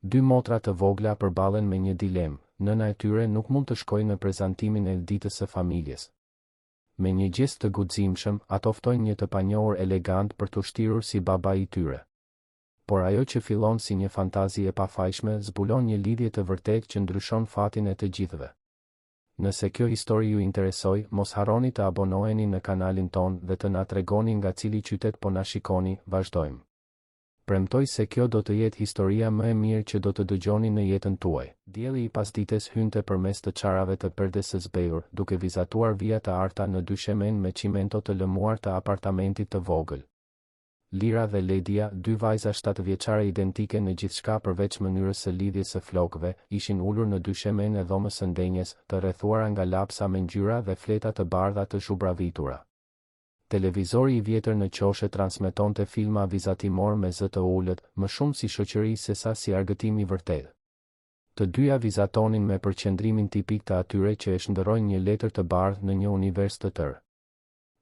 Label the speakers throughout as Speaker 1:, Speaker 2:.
Speaker 1: Dy motra të vogla përballen me një dilemë, nëna e tyre nuk mund të shkojë në prezantimin e ditës së familjes. Me një gjest të guximshëm, ato ftojnë një të panjohur elegant për të ushtirur si babai i tyre. Por ajo që fillon si një fantazi e pafajshme zbulon një lidhje të vërtetë që ndryshon fatin e të gjithëve. Nëse kjo histori ju interesoj, mos harroni të abonoheni në kanalin ton dhe të na tregoni nga cili qytet po na shikoni. Vazhdojmë. Premtoj se kjo do të jetë historia më e mirë që do të dëgjoni në jetën tuaj. Dielli i pasdites hynte përmes të çarave të perdes së zbejur, duke vizatuar vija të arta në dyshemen me çimento të lëmuar të apartamentit të vogël. Lira dhe Ledia, dy vajza 7 vjeçare identike në gjithçka përveç mënyrës së lidhjes së flokëve, ishin ulur në dyshemen e dhomës së ndenjes, të rrethuara nga lapsa me ngjyra dhe fleta të bardha të zhubravitura. Televizori i vjetër në qoshe transmetonte filma vizatimor me zë të ulët, më shumë si shoqëri sesa si argëtim i vërtetë. Të dyja vizatonin me përqendrimin tipik të atyre që e shndërrojnë një letër të bardhë në një univers të tërë.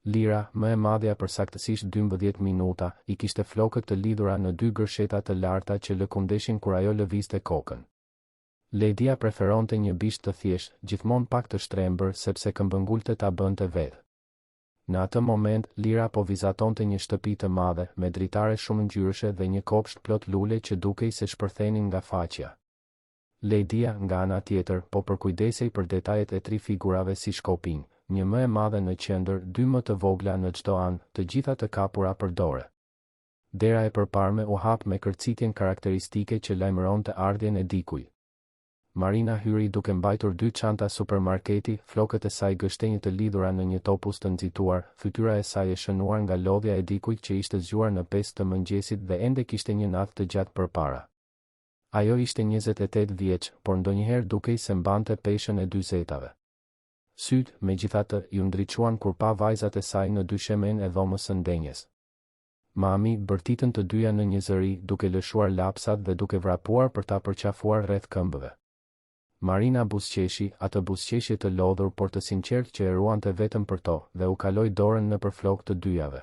Speaker 1: Lira, më e madhja për saktësisht 12 minuta, i kishte flokët të lidhura në dy gërsheta të larta që lëkundeshin kur ajo lëvizte kokën. Ledia preferonte një bisht të thjesht, gjithmonë pak të shtrembër sepse këmbëngulte ta bënte vetë. Në atë moment, Lira po vizatonte një shtëpi të madhe, me dritare shumë ngjyrëshe dhe një kopsht plot lule që dukej se shpërthenin nga faqja. Ledia, nga ana tjetër, po përkujdesej për detajet e 3 figurave si shkopin, një më e madhe në qendër, 2 më të vogla në çdo anë, të gjitha të kapura për dore. Dera e përparme u hap me kërcitjen karakteristike që lajmëronte ardhjen e dikujt. Marina hyri duke mbajtur 2 çanta supermarketi, flokët e saj gështenjë të lidhura në një topuz të nxituar, fytyra e saj e shënuar nga lodhja e dikujt që ishte zgjuar në 5 të mëngjesit dhe ende kishte një natë të gjatë përpara. Ajo ishte 28 vjeç, por ndonjëherë dukej se mbante peshën e 40-tave. Syt, megjithatë, ju ndriçuan kur pa vajzat e saj në dyshemen e dhomës së ndenjes. Mami bërtitën të dyja në një zëri, duke lëshuar lapsat dhe duke vrapuar për ta përqafuar rreth këmbëve. Marina buzëqeshi, atë buzëqeshje të lodhur por të sinqert që e ruante vetëm për to, dhe u kaloi dorën nëpër flokë të dyjave.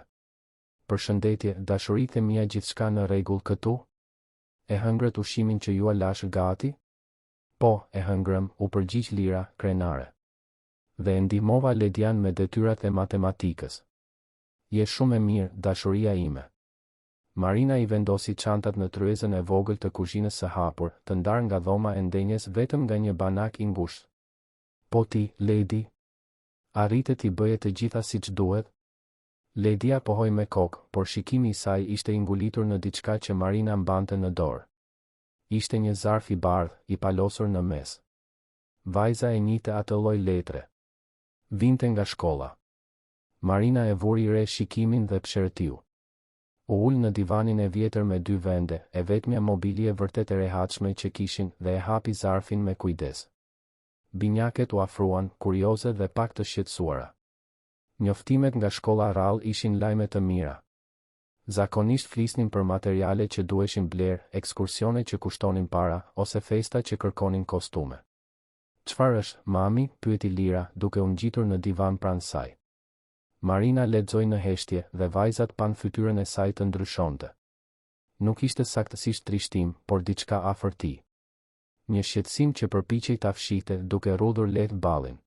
Speaker 1: Përshëndetje, dashuritë mia, gjithçka në rregull këtu? E hëngrët ushimin që ju lash gati? Po, e hëngrëm, u përgjigj Lira, krenare. Dhe e ndihmova Ledian me detyrat e matematikës. Je shumë e mirë, dashuria ime. Marina i vendosi çantat në tryezën e vogël të kuzhinës së hapur, të ndarë nga dhoma e ndenjes vetëm nga një banak i ngushtë. Po ti, Ledi? Arritet i bëje të gjitha siç duhet? Ledia pohoi me kokë, por shikimi i saj ishte i ngulitur në diçka që Marina mbante në dorë. Ishte një zarf i bardhë, i palosur në mes. Vajza e njihte atë lloj letre. Vinte nga shkolla. Marina e vuri re shikimin dhe pshërtiu. U ul në divanin e vjetër me 2 vende, e vetmja mobilje vërtet e rehatshme që kishin, dhe e hapi zarfin me kujdes. Binjaket u afruan, kurioze dhe pak të shqetësuara. Njoftimet nga shkolla rrallë ishin lajme të mira. Zakonisht flisnin për materiale që duheshin bler, ekskursione që kushtonin para, ose festa që kërkonin kostume. Çfarë është, mami? Pyeti Lira, duke u ngjitur në divan pranë saj. Marina lexoi në heshtje dhe vajzat pan fytyrën e saj të ndryshonte. Nuk ishte saktësisht trishtim, por diçka afër tij. Një shqetësim që përpiqej ta fshihte duke rrudhur lehtë ballin.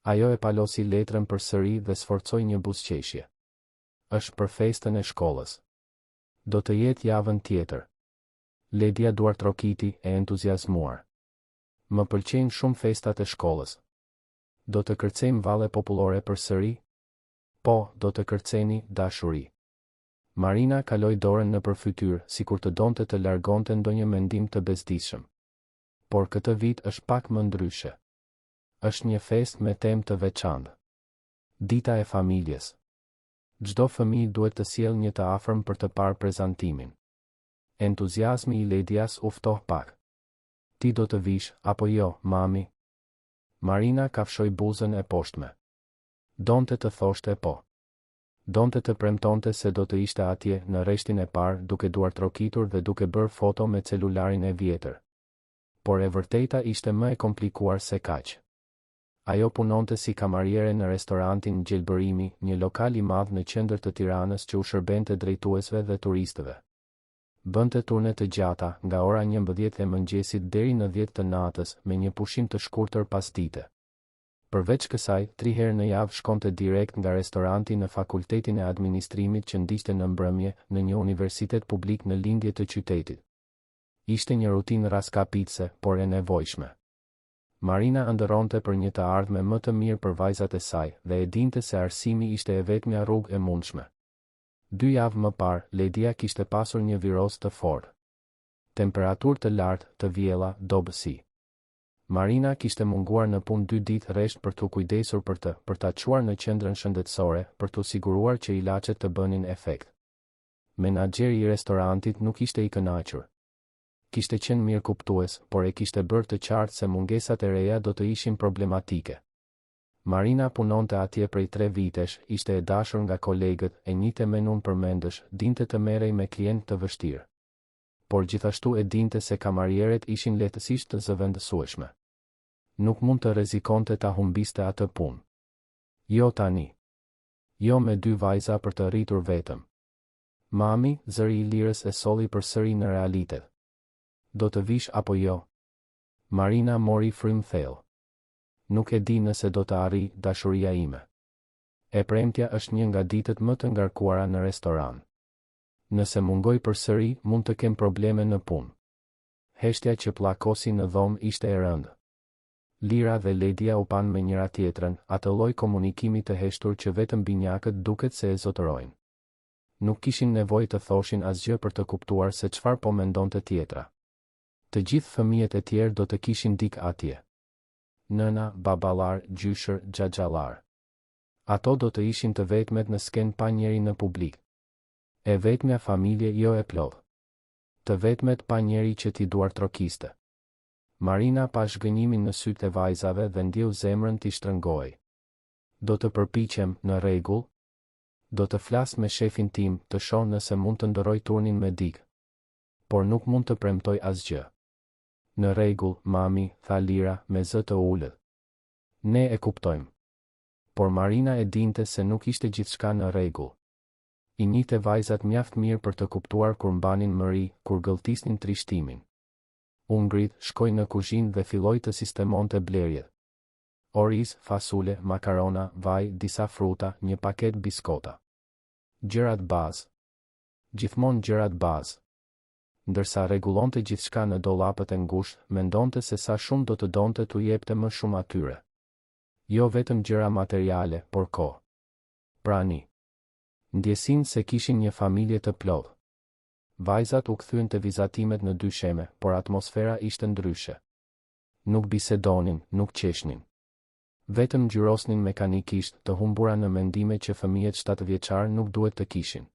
Speaker 1: Ajo e palosi letrën përsëri dhe sforcoi një buzëqeshje. Është për festën e shkollës. Do të jetë javën tjetër. Ledia duartrokiti, e entuziazmuar. Më pëlqejnë shumë festat e shkollës. Do të kërcejmë valle popullore përsëri? Po, do të kërceni, dashuri. Marina kaloi dorën nëpër fytyrë, sikur të donte të largonte ndonjë mendim të bezdisshëm. Por këtë vit është pak më ndryshe. Është një festë me temë të veçantë. Dita e familjes. Çdo fëmijë duhet të sjellë një të afërm për të parë prezantimin. Entuziazmi i Ledias u ftoh pak. Ti do të vish, apo jo, mami? Marina kafshoi buzën e poshtme. Donte të thoshte po. Donte të premtonte se do të ishte atje në rreshtin e parë, duke duartrokitur dhe duke bërë foto me celularin e vjetër. Por e vërteta ishte më e komplikuar se kaq. Ajo punonte si kamariere në restorantin Gjelbërimi, një lokal i madh në qendër të Tiranës që u shërbente drejtuesve dhe turistëve. Bënte turne të gjata nga ora 11 e mëngjesit deri në 10 të natës me një pushim të shkurtër pasdite. Përveç kësaj, 3 herë në javë shkonte direkt nga restoranti në fakultetin e administrimit që ndiqte në mbrëmje në një universitet publik në lindje të qytetit. Ishte një rutinë raskapitse, por e nevojshme. Marina ëndërronte për një të ardhme më të mirë për vajzat e saj dhe e dinte se arsimi ishte e vetmja rrugë e mundshme. 2 javë më parë, Ledia kishte pasur një viroz të fortë. Temperaturë të lartë, të vjella, dobësi. Marina kishte munguar në punë 2 ditë rresht për t'u kujdesur për ta çuar në qendrën shëndetësore, për t'u siguruar që ilaçet të bënin efekt. Menaxheri i restorantit nuk ishte i kënaqur. Kishte qenë mirëkuptues, por e kishte bërë të qartë se mungesat e reja do të ishin problematike. Marina punonte atje prej 3 vitesh, ishte e dashur nga kolegët, e njihte menun përmendësh, dinte të merrej me klientë të vështirë. Por gjithashtu e dinte se kamarieret ishin lehtësisht të zëvendësueshme. Nuk mund të rrezikonte ta humbiste atë punë. Jo tani. Jo me 2 vajza për të rritur vetëm. Mami, zëri i Lirës e solli përsëri në realitet. Do të vish apo jo? Marina mori frym thellë. Nuk e di nëse do të arri, dashuria ime. E premtja është një nga ditët më të ngarkuara në restoran. Nëse mungoj përsëri, mund të kem probleme në punë. Heshtja që pllakosi në dhomë ishte e rëndë. Lira dhe Ledia u pan me njëra tjetrën, atë lloj komunikimi të heshtur që vetëm binjakët duket se e zotërojnë. Nuk kishin nevojë të thoshin asgjë për të kuptuar se çfarë po mendonte tjetra. Të gjithë fëmijët e tjerë do të kishin dik atje. Nëna, baballar, gjyshër, xhaxhallar. Ato do të ishin të vetmet në skenë pa njeri në publik. E vetmja familje jo e plotë. Të vetmet pa njeri që t'i duartrokiste. Marina pa zhgënjimin në sytë e vajzave dhe ndjeu zemrën t'i shtrëngoi. Do të përpiqem, në rregull. Do të flas me shefin tim, të shoh nëse mund të ndërroj turnin me dik. Por nuk mund të premtoj asgjë. Në rregull, mami, tha Lira me zë të ulët. Ne e kuptojmë. Por Marina e dinte se nuk ishte gjithçka në rregull. I njihte vajzat mjaft mirë për të kuptuar kur mbanin mëri, kur gëlltisnin trishtimin. U ngrit, shkoi në kuzhinë dhe filloi të sistemonte blerjet. Oriz, fasule, makarona, vaj, disa fruta, një paket biskota. Gjërat bazë. Gjithmonë gjërat bazë. Ndërsa rregullonte gjithçka në dollapët e ngushtë, mendonte se sa shumë do të donte t'u jepte më shumë atyre. Jo vetëm gjëra materiale, por kohë. Prani. Ndjesinë se kishin një familje të plotë. Vajzat u kthyen te vizatimet në dysheme, por atmosfera ishte ndryshe. Nuk bisedonin, nuk qeshnin. Vetëm ngjyrosnin mekanikisht, të humbura në mendime që fëmijët 7 vjeçar nuk duhet të kishin.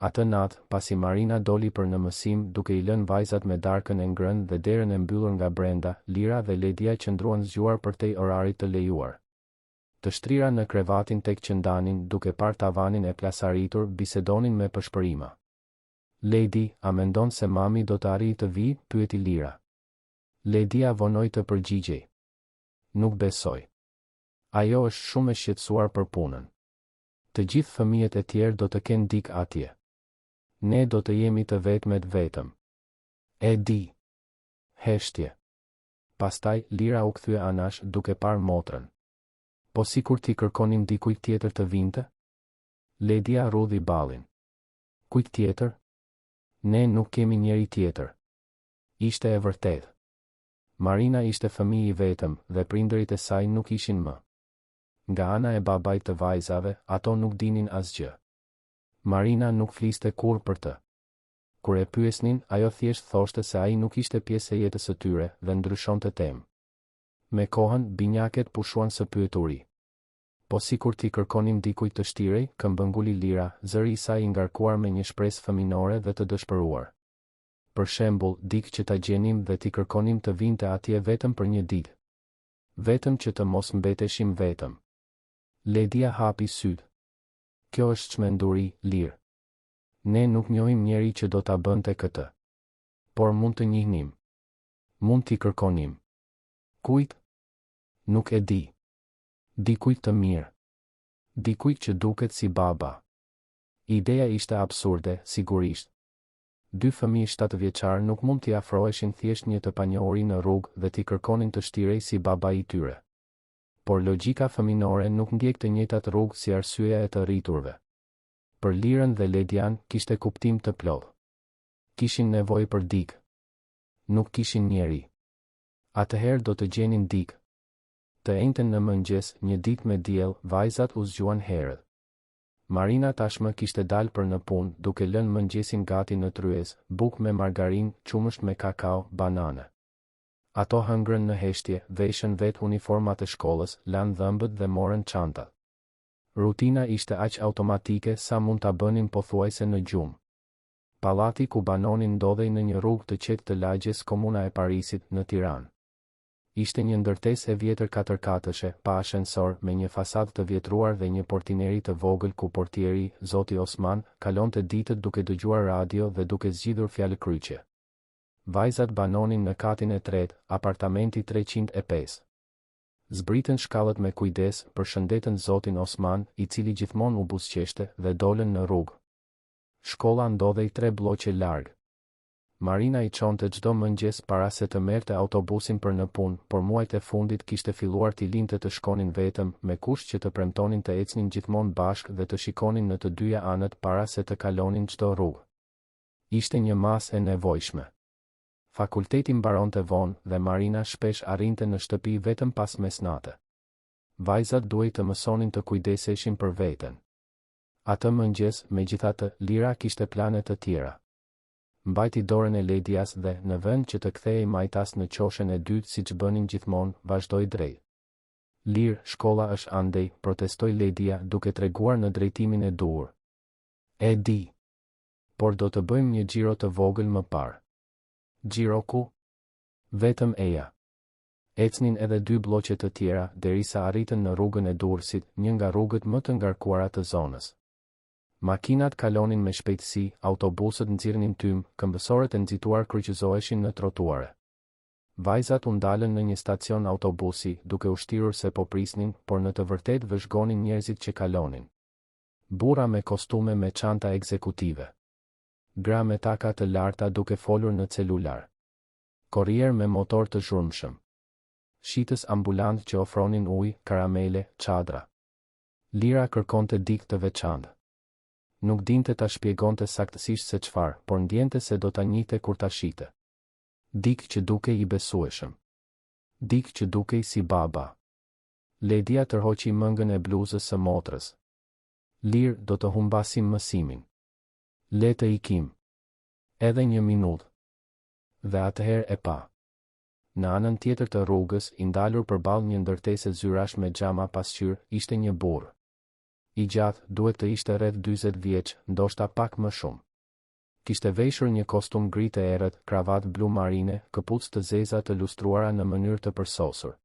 Speaker 1: Atë natë, pasi Marina doli për në mësim, duke i lënë vajzat me darkën e ngrënë dhe derën e mbyllur nga brenda, Lira dhe Ledia qëndruan zgjuar përtej orarit të lejuar. Të shtrira në krevatin tek që ndanin, duke parë tavanin e plasaritur, bisedonin me pëshpërima. Ledi, a mendon se mami do të arrijë të vijë? Pyeti Lira. Ledia vonoi të përgjigjej. Nuk besoj. Ajo është shumë e shqetësuar për punën. Të gjithë fëmijët e tjerë do të kenë dik atje. Ne do të jemi të vetmet vetëm. E di. Heshtje. Pastaj, Lira u kthye anash duke parë motrën. Po sikur t'i kërkonim dikujt tjetër të vinte? Ledia rudhi ballin. Kujt tjetër? Ne nuk kemi njeri tjetër. Ishte e vërtetë. Marina ishte fëmijë i vetëm dhe prindërit e saj nuk ishin më. Nga ana e babait të vajzave, ato nuk dinin asgjë. Marina nuk fliste kurrë për të. Kur e pyesnin, ajo thjesht thoshte se ai nuk ishte pjesë e jetës së tyre dhe ndryshonte temë. Me kohën, binjaket pushuan së pyeturi. Po sikur t'i kërkonim dikujt të shtirej, këmbënguli Lira, zëri i saj i ngarkuar me një shpresë fëminore dhe të dëshpëruar. Për shembull, dik që ta gjenim dhe t'i kërkonim të vinte atje vetëm për një ditë. Vetëm që të mos mbeteshim vetëm. Ledia hapi sytë. Kjo është çmenduri, Lirë. Ne nuk njohim njeri që do ta bënte këtë. Por mund të njihnim. Mund t'i kërkonim. Kujt? Nuk e di. Dikujt të mirë. Dikujt që duket si baba. Ideja ishte absurde, sigurisht. Dy fëmijë 7 vjeçar nuk mund t'i afroheshin thjesht një të panjohuri në rrugë dhe t'i kërkonin të shtirej si babai I tyre. Por logjika fëminore nuk ndjek të njëjtat rrugë si arsyeja e të rriturve. Për Lirën dhe Ledian kishte kuptim të plotë. Kishin nevojë për dikë. Nuk kishin njeri. Atëherë do të gjenin dikë. Të enjten në mëngjes, një ditë me diell, vajzat u zgjuan herët. Marina tashmë kishte dalë për në punë, duke lënë mëngjesin gati në tryez, bukë me margarinë, qumësht me kakao, banane. Ato hëngrën në heshtje, veshën vetë uniformat e shkollës, lanë dhëmbët dhe morën çantat. Rutina ishte aq automatike sa mund ta bënin pothuajse në gjumë. Pallati ku banonin ndodhej në një rrugë të qetë të lagjes komuna e Parisit në Tiranë. Ishte një ndërtesë e vjetër 4-katëshe, pa ashensor, me një fasadë të vjetruar dhe një portineri të vogël ku portieri, zoti Osman, kalonte ditët duke dëgjuar radio dhe duke zgjidhur fjalë kryqje. Vajzat banonin në katin e tretë, apartamenti 305. Zbritën shkallët me kujdes, përshëndetën zotin Osman, I cili gjithmonë u buzëqeshte, dhe dolën në rrugë. Shkolla ndodhej 3 bloqe larg. Marina I çonte çdo mëngjes para se të merrte autobusin për në punë, por muajt e fundit kishte filluar t'i linte të shkonin vetëm, me kusht që të premtonin të ecnin gjithmonë bashkë dhe të shikonin në të dyja anët para se të kalonin çdo rrugë. Ishte një masë e nevojshme. Fakulteti mbaronte vonë dhe Marina shpesh arrinte në shtëpi vetëm pas mesnate. Vajzat duhej të mësonin të kujdeseshin për veten. Atë mëngjes, megjithatë, Lira kishte plane të tjera. Mbajti dorën e Ledias dhe, në vend që të kthehej majtas në qoshen e dytë siç bënin gjithmonë, vazhdoi drejt. Lirë, shkolla është andej, protestoi Ledia duke treguar në drejtimin e duhur. E di. Por do të bëjmë një xhiro të vogël më parë. Xhiro ku? Vetëm eja. Ecnin edhe 2 bloqe të tjera, derisa arritën në rrugën e Durrësit, një nga rrugët më të ngarkuara të zonës. Makinat kalonin me shpejtësi, autobusët nxirrnin tym, këmbësorët e nxituar kryqëzoheshin në trotuare. Vajzat u ndalën në një stacion autobusi, duke u shtirur se po prisnin, por në të vërtetë vëzhgonin njerëzit që kalonin. Burra me kostume me çanta ekzekutive. Gra me taka të larta duke folur në celular. Korrier me motor të zhurmshëm. Shitës ambulant që ofronin ujë, karamele, çadra. Lira kërkonte dikë të veçantë. Nuk dinte ta shpjegonte saktësisht se çfarë, por ndjente se do ta njihte kur ta shite. Dikë që dukej I besueshëm. Dikë që dukej si baba. Ledia tërhoqi mëngën e bluzës së motrës. Lirë, do të humbasim mësimin. Le të ikim. Edhe 1 minutë. Dhe atëherë e pa. Në anën tjetër të rrugës, I ndalur përballë një ndërtese zyrash me xhama pasqyrë, ishte një burr. I gjatë, duhet të ishte rreth 40 vjeç, ndoshta pak më shumë. Kishte veshur një kostum gri të errët, kravatë blu marine, këpucë të zeza të lustruara në mënyrë të përsosur.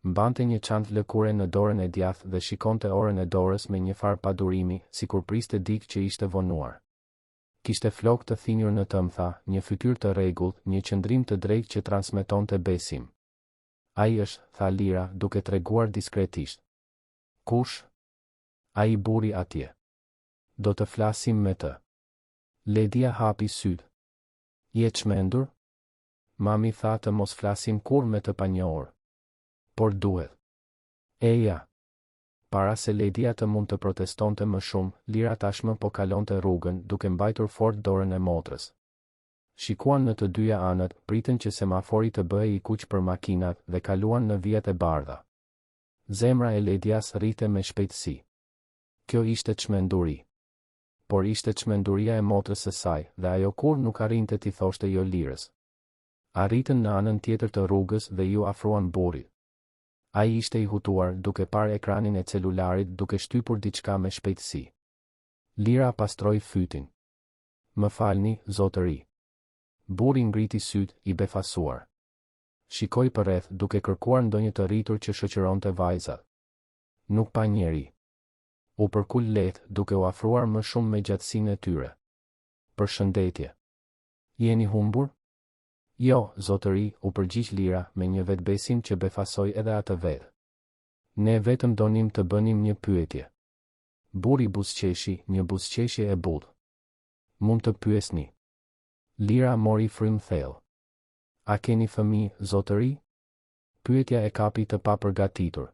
Speaker 1: Mbante një çantë lëkure në dorën e djathtë dhe shikonte orën e dorës me një farë padurimi, sikur priste dikë që ishte vonuar. Kishte flokë të thinjur në tëmtha, një fytyrë të rregullt, një qëndrim të drejtë që transmetonte besim. Ai është, tha Lira, duke treguar diskretisht. Kush? Ai burri atje. Do të flasim me të. Ledia hapi sytë. Je çmendur? Mami tha të mos flasim kur me të panjohur. Por duhet. Eja. Para se Ledia të mund të protestonte më shumë, Lira tashmë po kalonte rrugën, duke mbajtur fort dorën e motrës. Shikuan në të dyja anët, pritën që semafori të bëhej I kuq për makinat dhe kaluan në vijat e bardha. Zemra e Ledias rrite me shpejtësi. Kjo ishte çmenduri. Por ishte çmenduria e motrës së saj, dhe ajo kur nuk arrinte t'i thoshte jo Lirës. Arritën në anën tjetër të rrugës dhe ju afruan burrit. Ai ishte I hutuar, duke parë ekranin e celularit, duke shtypur diçka me shpejtësi. Lira pastroi fytin. Më falni, zotëri. Burri ngriti syt, I befasuar. Shikoi përreth, duke kërkuar ndonjë të rritur që shoqëronte vajzat. Nuk pa njeri. U përkul lehtë, duke u afruar më shumë me gjatësinë e tyre. Përshëndetje. Jeni humbur? Jo, zotëri, u përgjigj Lira me një vetbesim që befasoi edhe atë vetë. Ne vetëm donim të bënim një pyetje. Burri buzëqeshi, një buzëqeshje e butë. Mund të pyesni. Lira mori frym thellë. A keni fëmijë, zotëri? Pyetja e kapi të papërgatitur.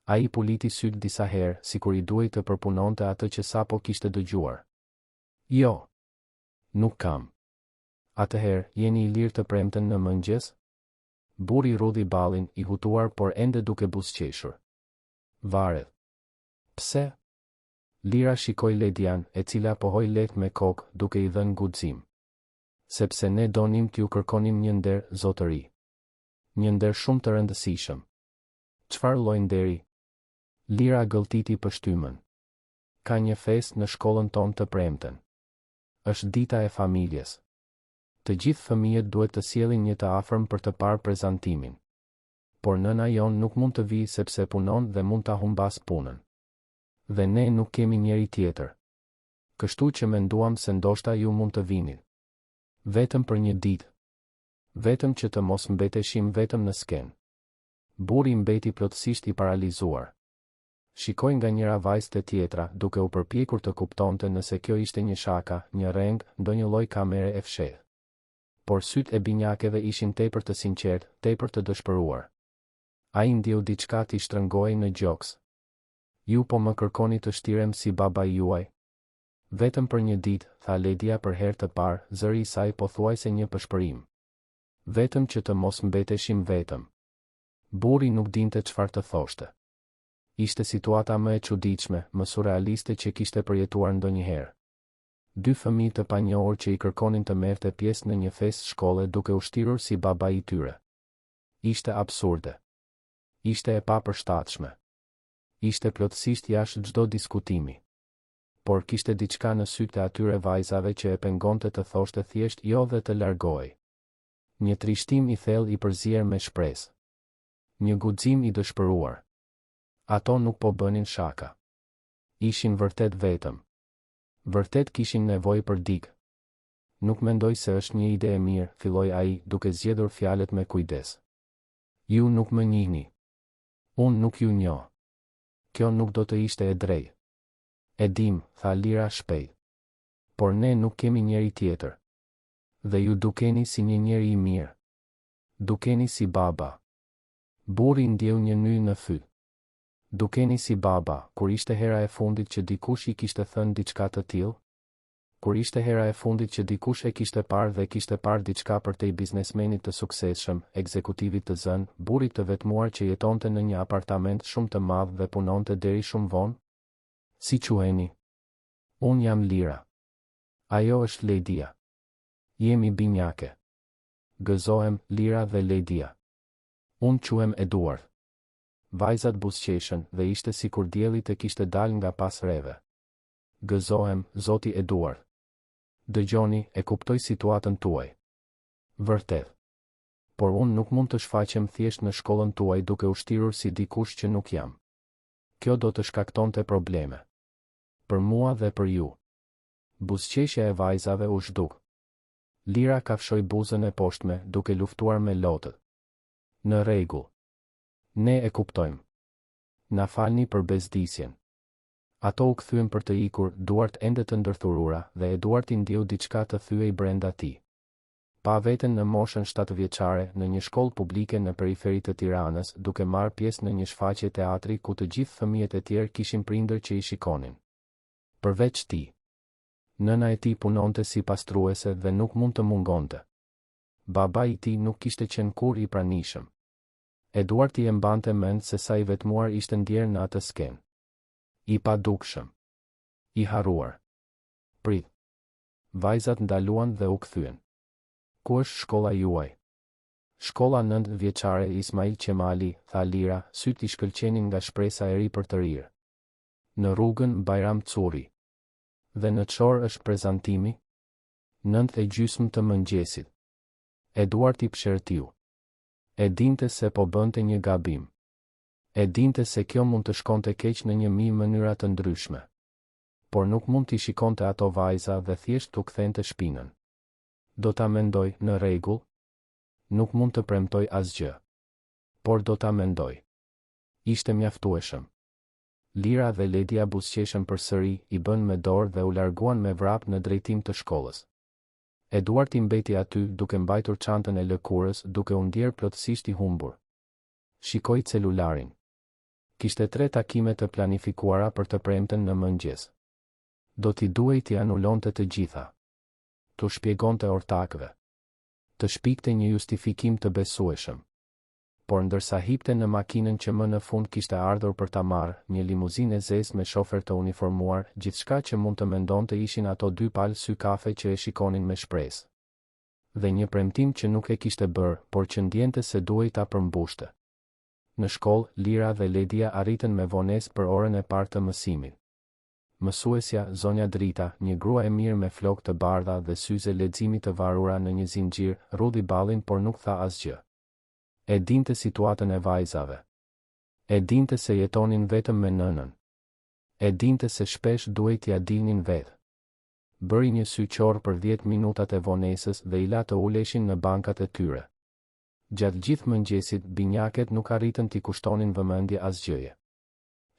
Speaker 1: Ai puliti syt disa herë, sikur i duhej të përpunonte atë që sapo kishte dëgjuar. Jo. Nuk kam. Atëherë, jeni i lirë të premten në mëngjes? Burri rudhi ballin, i hutuar por ende duke buzëqeshur. Varet. Pse? Lira shikoi Ledian, e cila pohoi lehtë me kokë, duke i dhënë guxim. Sepse ne donim t'ju kërkonim një nder, zotëri. Një nder shumë të rëndësishëm. Çfarë lloj nderi? Lira gëlltiti pështymën. Ka një festë në shkollën tonë të premten. Është dita e familjes. Të gjithë fëmijët duhet të sjellin një të afërm për të parë prezantimin. Por nëna jon nuk mund të vijë sepse punon dhe mund ta humbas punën. Dhe ne nuk kemi njeri tjetër. Kështu që menduam se ndoshta ju mund të vini. Vetëm për një ditë. Vetëm që të mos mbeteshim vetëm në skenë. Burri mbeti plotësisht i paralizuar. Shikoi nga njëra vajzë te tjetra, duke u përpjekur të kuptonte nëse kjo ishte një shaka, një reng, ndonjë lloj kamere e fshehtë. Por sytë e binjakeve ishin tepër të sinqertë, tepër të dëshpëruar. Ai ndjeu diçka t'i shtrëngoi në gjoks. Ju po më kërkoni të shtirem si babai juaj? Vetëm për një ditë, tha Ledia për herë të parë, zëri i saj pothuajse një pëshpërim. Vetëm që të mos mbeteshim vetëm. Burri nuk dinte çfarë të thoshte. Ishte situata më e çuditshme, më surrealiste që kishte përjetuar ndonjëherë. Dy fëmijë të panjohur që i kërkonin të merrte pjesë në një festë shkolle duke u shtirur si babai i tyre. Ishte absurde. Ishte e papërshtatshme. Ishte plotësisht jashtë çdo diskutimi. Por kishte diçka në sytë e atyre vajzave që e pengonte të thoshte thjesht jo dhe të largohej. Një trishtim i thellë i përzier me shpresë. Një guxim i dëshpëruar. Ato nuk po bënin shaka. Ishin vërtet vetëm. Vërtet kishin nevojë për dikë. Nuk mendoj se është një ide e mirë, filloi ai, duke zgjedhur fjalët me kujdes. Ju nuk më njihni. Unë nuk ju njoh. Kjo nuk do të ishte e drejtë. E dim, tha Lira shpejt. Por ne nuk kemi njeri tjetër. Dhe ju dukeni si një njeri i mirë. Dukeni si baba. Burri ndjeu një ny në fyt. Dukeni si baba, kur ishte hera e fundit që dikush i kishte thënë diçka të tillë? Kur ishte hera e fundit që dikush e kishte parë dhe kishte parë diçka për te biznesmenit të suksesshëm, ekzekutivit të zënë, burrit të vetmuar që jetonte në një apartament shumë të madh dhe punonte deri shumë vonë? Si quheni? Unë jam Lira. Ajo është Ledia. Jemi binjake. Gëzohem, Lira dhe Ledia. Unë quhem Eduard. Vajzat buzëqeshën dhe ishte sikur dielli të kishte dalë nga pas rreve. Gëzohem, zoti Eduard. Dëgjoni, e kuptoj situatën tuaj. Vërtet. Por unë nuk mund të shfaqem thjesht në shkollën tuaj duke u shtirur si dikush që nuk jam. Kjo do të shkaktonte probleme. Për mua dhe për ju. Buzëqeshja e vajzave u zhduk. Lira kafshoi buzën e poshtme, duke luftuar me lotët. Në rregull. Ne e kuptojmë. Na falni për bezdisjen. Ato u kthyen për të ikur, duart ende të ndërthurura, dhe Eduard i ndjeu diçka të thyej brenda tij. Pa veten në moshën 7 vjeçare, në një shkollë publike në periferi të Tiranës, duke marrë pjesë në një shfaqje teatri ku të gjithë fëmijët e tjerë kishin prindër që i shikonin. Përveç tij. Nëna e tij punonte si pastruese dhe nuk mund të mungonte. Babai i tij nuk kishte qenë kurrë i pranishëm. Eduard i e mbante mend se sa i vetmuar ishte ndjerë në atë skenë. I padukshëm. I harruar. Prit. Vajzat ndaluan dhe u kthyen. Ku është shkolla juaj? Shkolla 9 vjeçare Ismail Qemali, tha Lira, syt i shkëlqenin nga shpresa e ri për të rirë. Në rrugën Bajram Curi. Dhe në çor është prezantimi? 9:30 të mëngjesit. Eduard i pshërtiu. E dinte se po bënte një gabim. E dinte se kjo mund të shkonte keq në 1000 mënyra të ndryshme. Por nuk mund t'i shikonte ato vajza dhe thjesht t'u kthente shpinën. Do ta mendoj, në rregull? Nuk mund të premtoj asgjë. Por do ta mendoj. Ishte mjaftueshëm. Lira dhe Ledia buzëqeshën përsëri, i bën me dorë dhe u larguan me vrap në drejtim të shkollës. Eduardi mbeti aty duke mbajtur çantën e lëkurës duke u ndjerë plotësisht i humbur. Shikoi celularin. Kishte 3 takime të planifikuara për të premten në mëngjes. Do t'i duhej t'i anulonte të gjitha. T'u shpjegonte ortakëve. Të shpikte një justifikim të besueshëm. Por ndërsa hipte në makinën që më në fund kishte ardhur për ta marrë, një limuzinë e zezë me shofer të uniformuar, gjithçka që mund të mendonte ishin ato 2 palë sy kafe që e shikonin me shpresë. Dhe një premtim që nuk e kishte bërë, por që ndjente se duhej ta përmbushte. Në shkollë, Lira dhe Ledia arritën me vonesë për orën e parë të mësimit. Mësuesja, zonja Drita, një grua e mirë me flokë të bardha dhe syze leximi të varura në një zinxhir, rrudhi ballin por nuk tha asgjë. E dinte situatën e vajzave. E dinte se jetonin vetëm me nënën. E dinte se shpesh duhej t'ia dilnin vetë. Bëri një syqor për 10 minutat e vonesës dhe i la të uleshin në bankat e tyre. Gjatë gjithë mëngjesit, binjaket nuk arritën t'i kushtonin vëmendje asgjëje.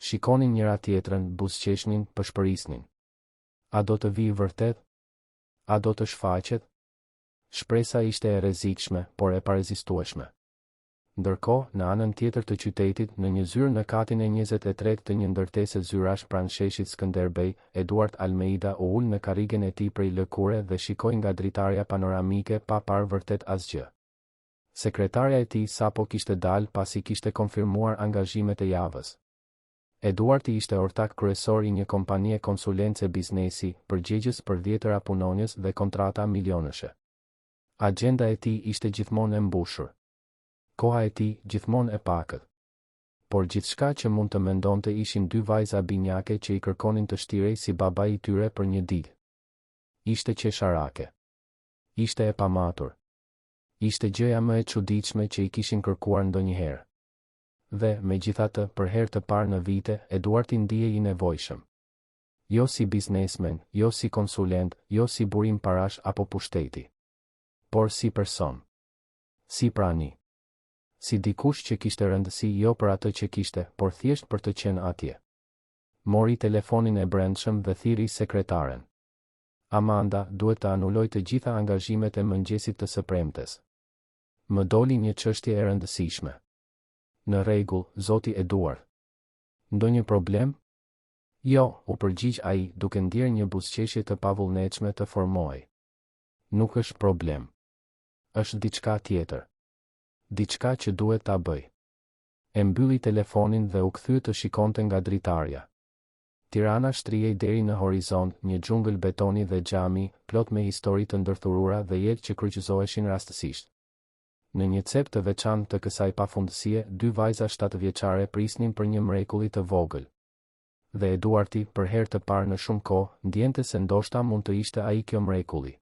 Speaker 1: Shikonin njëra tjetrën, buzëqeshnin, pëshpërisnin. A do të vijë vërtet? A do të shfaqet? Shpresa ishte e rrezikshme, por e parezistueshme. Ndërkohë, në anën tjetër të qytetit, në një zyrë në katin e 23 të një ndërtese zyrash pranë sheshit Skënderbej, Eduard Almeida u ul në karrigen e tij prej lëkure dhe shikoi nga dritarja panoramike pa parë vërtet asgjë. Sekretarja e tij sapo kishte dalë pasi kishte konfirmuar angazhimet e javës. Eduardi ishte ortak kryesor i një kompanie konsulence biznesi, përgjegjës për 10 punonjës dhe kontrata milionëshe. Agjenda e tij ishte gjithmonë e mbushur. Koha e tij gjithmonë e pakët. Por gjithçka që mund të mendonte ishin 2 vajza binjake që i kërkonin të shtirej si babai i tyre për një ditë. Ishte qesharake. Ishte e pamatur. Ishte gjëja më e çuditshme që i kishin kërkuar ndonjëherë. Dhe, megjithatë, për herë të parë në vite, Eduardi ndihej i nevojshëm. Jo si biznesmen, jo si konsulent, jo si burim parash apo pushteti. Por si person. Si prani. Si dikush që kishte rëndësi jo për atë që kishte, por thjesht për të qenë atje. Mori telefonin e brendshëm dhe thiri sekretaren. Amanda, duhet të anuloj të gjitha angazhimet e mëngjesit të së premtes. Më doli një çështje e rëndësishme. Në rregull, zoti Eduard. Ndonjë problem? Jo, u përgjigj ai, duke ndjerë një buzëqeshje të pavullnetshme të formohej. Nuk është problem. Është diçka tjetër. Diçka që duhet ta bëj. E mbylli telefonin dhe u kthye të shikonte nga dritarja. Tirana shtrihej deri në horizont, një xhungël betoni dhe xhami, plot me histori të ndërthurura dhe jetë që kryqëzoheshin rastësisht. Në një cep të veçantë të kësaj pafundësie, 2 vajza 7 vjeçare prisnin për një mrekulli të vogël. Dhe Eduardi, për herë të parë në shumë kohë, ndjente se ndoshta mund të ishte ai kjo mrekulli.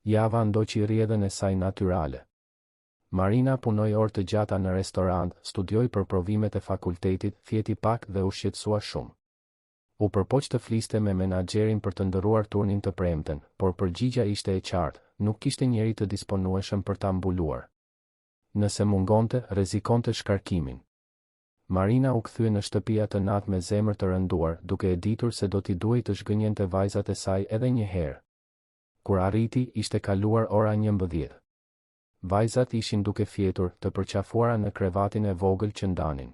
Speaker 1: Java ndoqi rrjedhën e saj natyrale. Marina punoi orë të gjata në restorant, studioi për provimet e fakultetit, fjeti pak dhe u shqetësua shumë. U përpoq të fliste me menaxherin për të ndërruar turnin të premten, por përgjigja ishte e qartë, nuk kishte njeri të disponueshëm për ta mbuluar. Nëse mungonte, rrezikonte shkarkimin. Marina u kthye në shtëpi atë natë me zemër të rënduar, duke e ditur se do t'i duhej të zhgënjente vajzat e saj edhe një herë. Kur arriti, ishte kaluar ora 11. Vajzat ishin duke fjetur, të përqafuara në krevatin e vogël që ndanin.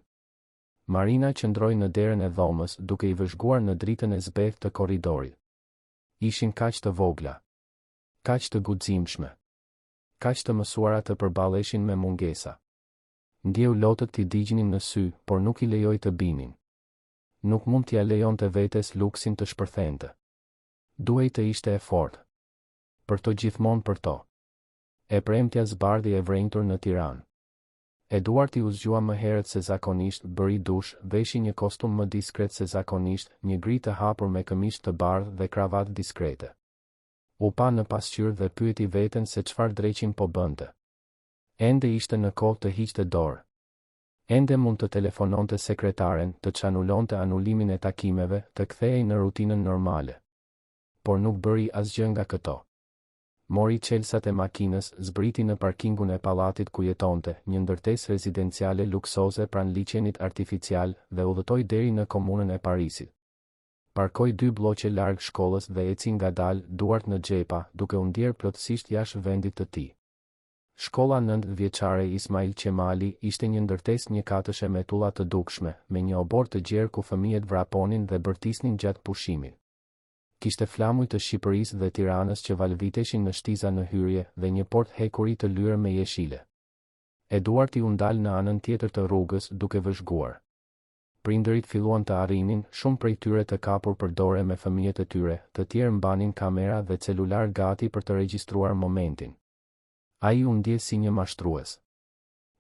Speaker 1: Marina qëndroi në derën e dhomës, duke i vëzhguar në dritën e zbeth të korridorit. Ishin kaq të vogla, kaq të guximshme, kaq të mësuara të përballeshin me mungesa. Ndjeu lotët t'i digjnin në sy, por nuk i lejoi të binin. Nuk mund t'ia lejonte vetes luksin të shpërthente. Duhej të ishte e fortë. Për to gjithmonë për to. E premtja zbardhi e vrenjtur në Tiranë. Eduardi u zgjua më herët se zakonisht, bëri dush, veshi një kostum më diskret se zakonisht, një gri të hapur me këmish të bardhë dhe kravatë diskrete. U pa në pasqyrë dhe pyeti veten se çfarë dreqim po bënte. Ende ishte në kohë të hiqte dorë. Ende mund të telefononte sekretaren, të çanulonte anulimin e takimeve, të kthehej në rutinën normale. Por nuk bëri asgjë nga këto. Mori çelsat e makinës, zbriti në parkingun e pallatit ku jetonte, një ndërtesë rezidenciale luksoze pranë liçenit artificial, dhe udhëtoi deri në komunën e Parisit. Parkoi 2 bloqe larg shkollës dhe eci ngadalë, duart në xhepa, duke u ndier plotësisht jashtë vendit të tij. Shkolla 9 vjeçare Ismail Qemali ishte një ndërtesë njëkatëshe me tulla të dukshme, me një obor të gjerë ku fëmijët vraponin dhe bërtisnin gjatë pushimit. Kishte flamuj të Shqipërisë dhe Tiranës që valviteshin në shtiza në hyrje dhe një portë hekuri të lyrë me jeshile. Eduarti u ndal në anën tjetër të rrugës duke vëzhguar. Prindërit filluan të arrinin, shumë prej tyre të kapur për dore me fëmijët e tyre, të tjerë mbanin kamera dhe celular gati për të regjistruar momentin. Ai u ndje si një mashtrues.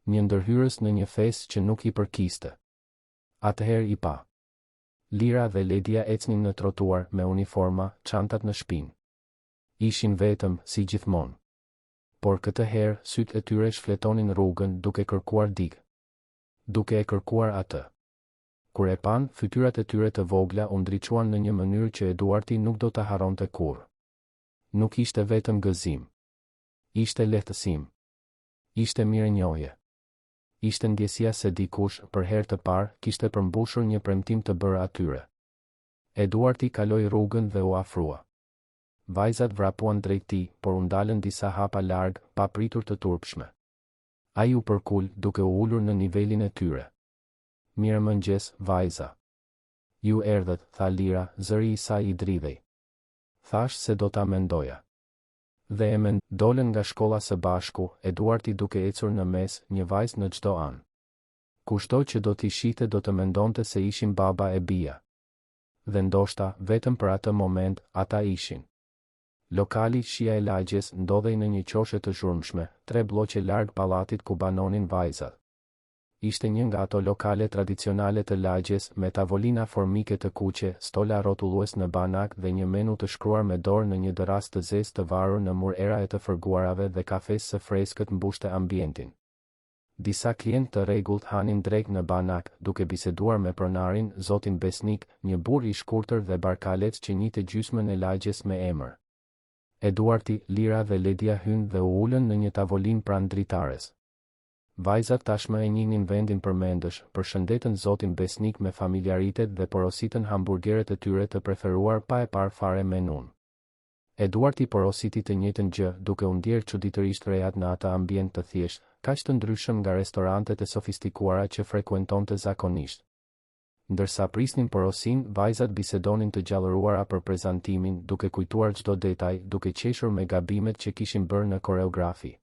Speaker 1: Një ndërhyrës në një festë që nuk i përkiste. Atëherë i pa. Lira dhe Ledia ecnin në trotuar me uniforma, çantat në shpinë. Ishin vetëm, si gjithmonë. Por këtë herë, sytë e tyre shfletonin rrugën duke kërkuar dikë. Duke e kërkuar atë. Kur e pan, fytyrat e tyre të vogla u ndriçuan në një mënyrë që Eduarti nuk do ta harronte kurrë. Nuk ishte vetëm gëzim. Ishte lehtësim. Ishte mirënjohje. Ishte ndjesia se dikush, për herë të parë, kishte përmbushur një premtim të bërë atyre. Eduarti kaloi rrugën dhe u afrua. Vajzat vrapuan drejt tij, por u ndalën disa hapa larg, pa pritur të turpshme. Ai u përkul, duke u ulur në nivelin e tyre. Mirëmëngjes, vajza. Ju erdhët, tha Lira, zëri i saj i dridhej. Thash se do ta mendoja. Dhe e dolën nga shkolla së bashku, Eduarti duke ecur në mes, një vajzë në çdo anë. Kushto që do t'i shite do të mendonte se ishin baba e bija. Dhe ndoshta, vetëm për atë moment, ata ishin. Lokali Shia e Lagjes ndodhej në një qoshe të zhurmshme, 3 bloqe larg pallatit ku banonin vajzat. Ishte një nga ato lokale tradicionale të Lagjes me tavolina formike të kuqe, stola rrotullues në banak dhe një menu të shkruar me dorë në një dëras të zezë të varur në mur era e të fërguarave dhe kafes së freskët mbushte ambientin. Disa klientë të rregullt hanin drek në banak, duke biseduar me pronarin, zotin Besnik, një burr i shkurtër dhe barkalec që njihte gjysmën e Lagjes me emër. Eduarti, Lira dhe Ledia hynë dhe u ulën në një tavolinë pranë dritares. Vajzat tashmë e njihnin vendin përmendësh, përshëndetën zotin Besnik me familjaritet dhe porositën hamburgeret e tyre të preferuar pa e parë fare menun. Eduarti porositi të njëjtën gjë, duke u ndier çuditërisht rejat në atë ambient të thjeshtë, kaq të ndryshëm nga restorantet e sofistikuara që frekuentonte zakonisht. Ndërsa prisnin porosin, vajzat bisedonin të gjallëruara për prezantimin, duke kujtuar çdo detaj, duke qeshur me gabimet që kishin bërë në koreografi.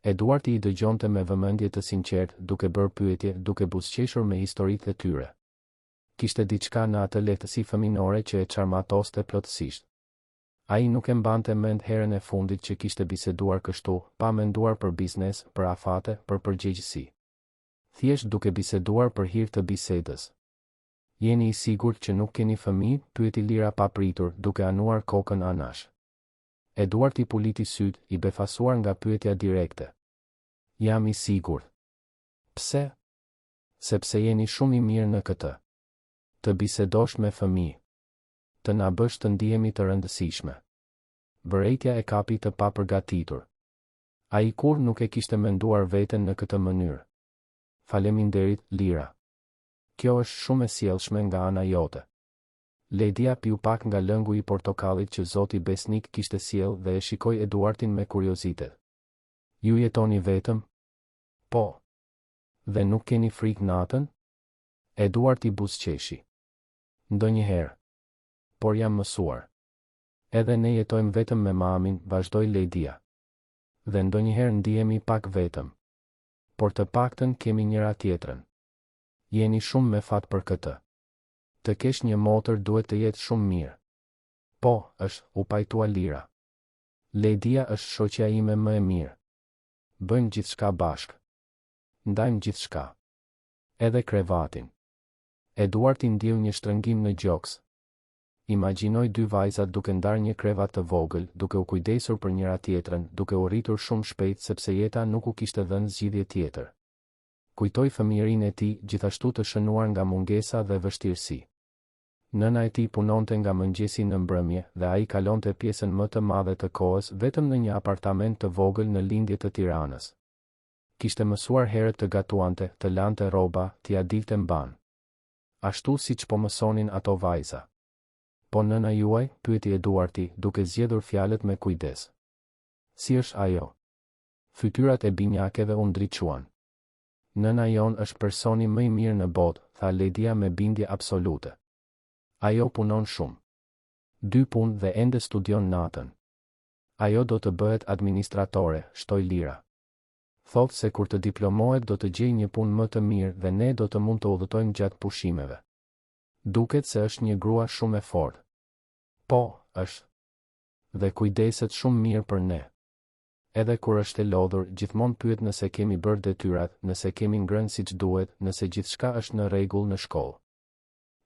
Speaker 1: Eduarti i dëgjonte me vëmendje të sinqertë, duke bërë pyetje, duke buzëqeshur me historitë e tyre. Kishte diçka në atë lehtësi fëminore që e çarmatoste plotësisht. Ai nuk e mbante mend herën e fundit që kishte biseduar kështu, pa menduar për biznes, për afate, për përgjegjësi. Thjesht duke biseduar për hir të bisedës. Jeni i sigurt që nuk keni fëmijë? Pyeti Lira papritur, duke anuar kokën anash. Eduarti puliti syt, i befasuar nga pyetja direkte. Jam i sigurt. Pse? Sepse jeni shumë i mirë në këtë. Të bisedosh me fëmijë. Të na bësh të ndihemi të rëndësishme. Vërejtja e kapi të papërgatitur. Ai kur nuk e kishte menduar veten në këtë mënyrë. Faleminderit, Lira. Kjo është shumë e sjellshme nga ana jote. Ledia piu pak nga lëngu i portokallit që zoti Besnik kishte sjell dhe e shikoi Eduartin me kuriozitet. Ju jetoni vetëm? Po. Dhe nuk keni frikë natën? Eduarti buzëqeshi. Ndonjëherë. Por jam mësuar. Edhe ne jetojmë vetëm me mamin, vazhdoi Ledia. Dhe ndonjëherë ndihemi pak vetëm. Por të paktën kemi njëra tjetrën. Jeni shumë me fat për këtë. Të kesh një motër duhet të jetë shumë mirë. Po, është, u pajtua Lira. Ledia është shoqja ime më e mirë. Bëjmë gjithçka bashkë. Ndajmë gjithçka. Edhe krevatin. Eduarti ndiu një shtrëngim në gjoks. Imagjinoj 2 vajzat duke ndarë një krevat të vogël, duke u kujdesur për njëra tjetrën, duke u rritur shumë shpejt sepse jeta nuk u kishte dhënë zgjidhje tjetër. Kujtoi fëmijërinë e tij, gjithashtu të shënuar nga mungesa dhe vështirësi. Nëna e tij punonte nga mëngjesi në mbrëmje dhe ai kalonte pjesën më të madhe të kohës vetëm në një apartament të vogël në lindje të Tiranës. Kishte mësuar herët të gatuante, të lante rroba, t'ia dilte mban. Ashtu siç po mësonin ato vajza. Po nëna juaj, pyeti Eduardi, duke zgjedhur fjalët me kujdes. Si është ajo? Fytyrat e binjakeve u ndriçuan. Nëna jon është personi më i mirë në botë, tha Ledia me bindje absolute. Ajo punon shumë. 2 punë dhe ende studion natën. Ajo do të bëhet administratore, shtoi Lira. Thotë se kur të diplomohet do të gjejë një punë më të mirë dhe ne do të mund të udhëtojmë gjatë pushimeve. Duket se është një grua shumë e fortë. Po, është. Dhe kujdeset shumë mirë për ne. Edhe kur është e lodhur, gjithmonë pyet nëse kemi bërë detyrat, nëse kemi ngrënë siç duhet, nëse gjithçka është në rregull në shkollë.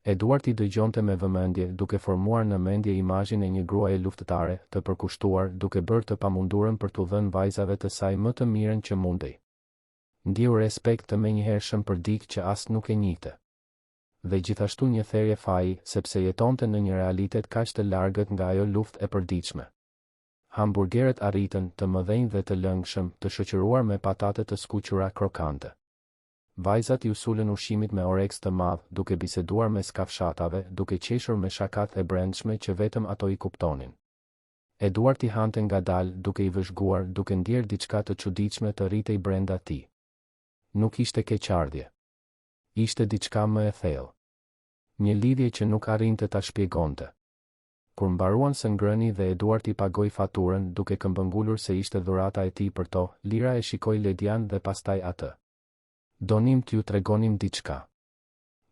Speaker 1: Eduardi dëgjonte me vëmendje, duke formuar në mendje imazhin e një gruaje luftëtare, të përkushtuar, duke bërë të pamundurën për t'u dhënë vajzave të saj më të mirën që mundej. Ndjeu respekt të menjëhershëm për dikë që as nuk e njihte. Dhe gjithashtu një therje faji, sepse jetonte në një realitet kaq të largët nga ajo luftë e përditshme. Hamburgeret arritën, të mëdhenj dhe të lëngshëm, të shoqëruar me patate të skuqura krokante. Vajzat ju sulën ushqimit me oreks të madh, duke biseduar me skafshatave, duke qeshur me shakat e brendshme që vetëm ato i kuptonin. Eduardi hante ngadalë, duke i vëzhguar, duke ndjerë diçka të çuditshme të rritej brenda tij. Nuk ishte keqardhje. Ishte diçka më e thellë. Një lidhje që nuk arrinte ta shpjegonte. Kur mbaruan së ngrëni dhe Eduardi pagoi faturën, duke këmbëngulur se ishte dhurata e tij për to, Lira e shikoi Ledian dhe pastaj atë. Donim t'ju tregonim diçka.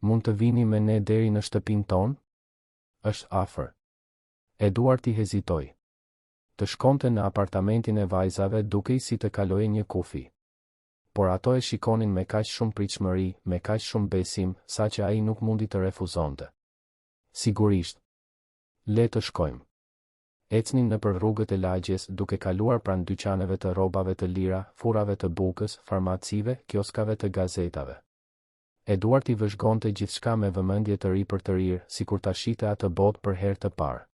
Speaker 1: Mund të vini me ne deri në shtëpinë tonë? Është afër. Eduardi hezitoi. Të shkonte në apartamentin e vajzave dukej si të kaloje një kufi. Por ato e shikonin me kaq shumë pritshmëri, me kaq shumë besim, saqë ai nuk mundi të refuzonte. Sigurisht. Le të shkojmë. Ecnin nëpër rrugët e lagjes, duke kaluar pranë dyqaneve të rrobave të lira, furrave të bukës, farmacive, kioskave të gazetave. Eduardi vëzhgonte gjithçka me vëmendje të ri për të rirë, sikur ta shihte atë botë për herë të parë.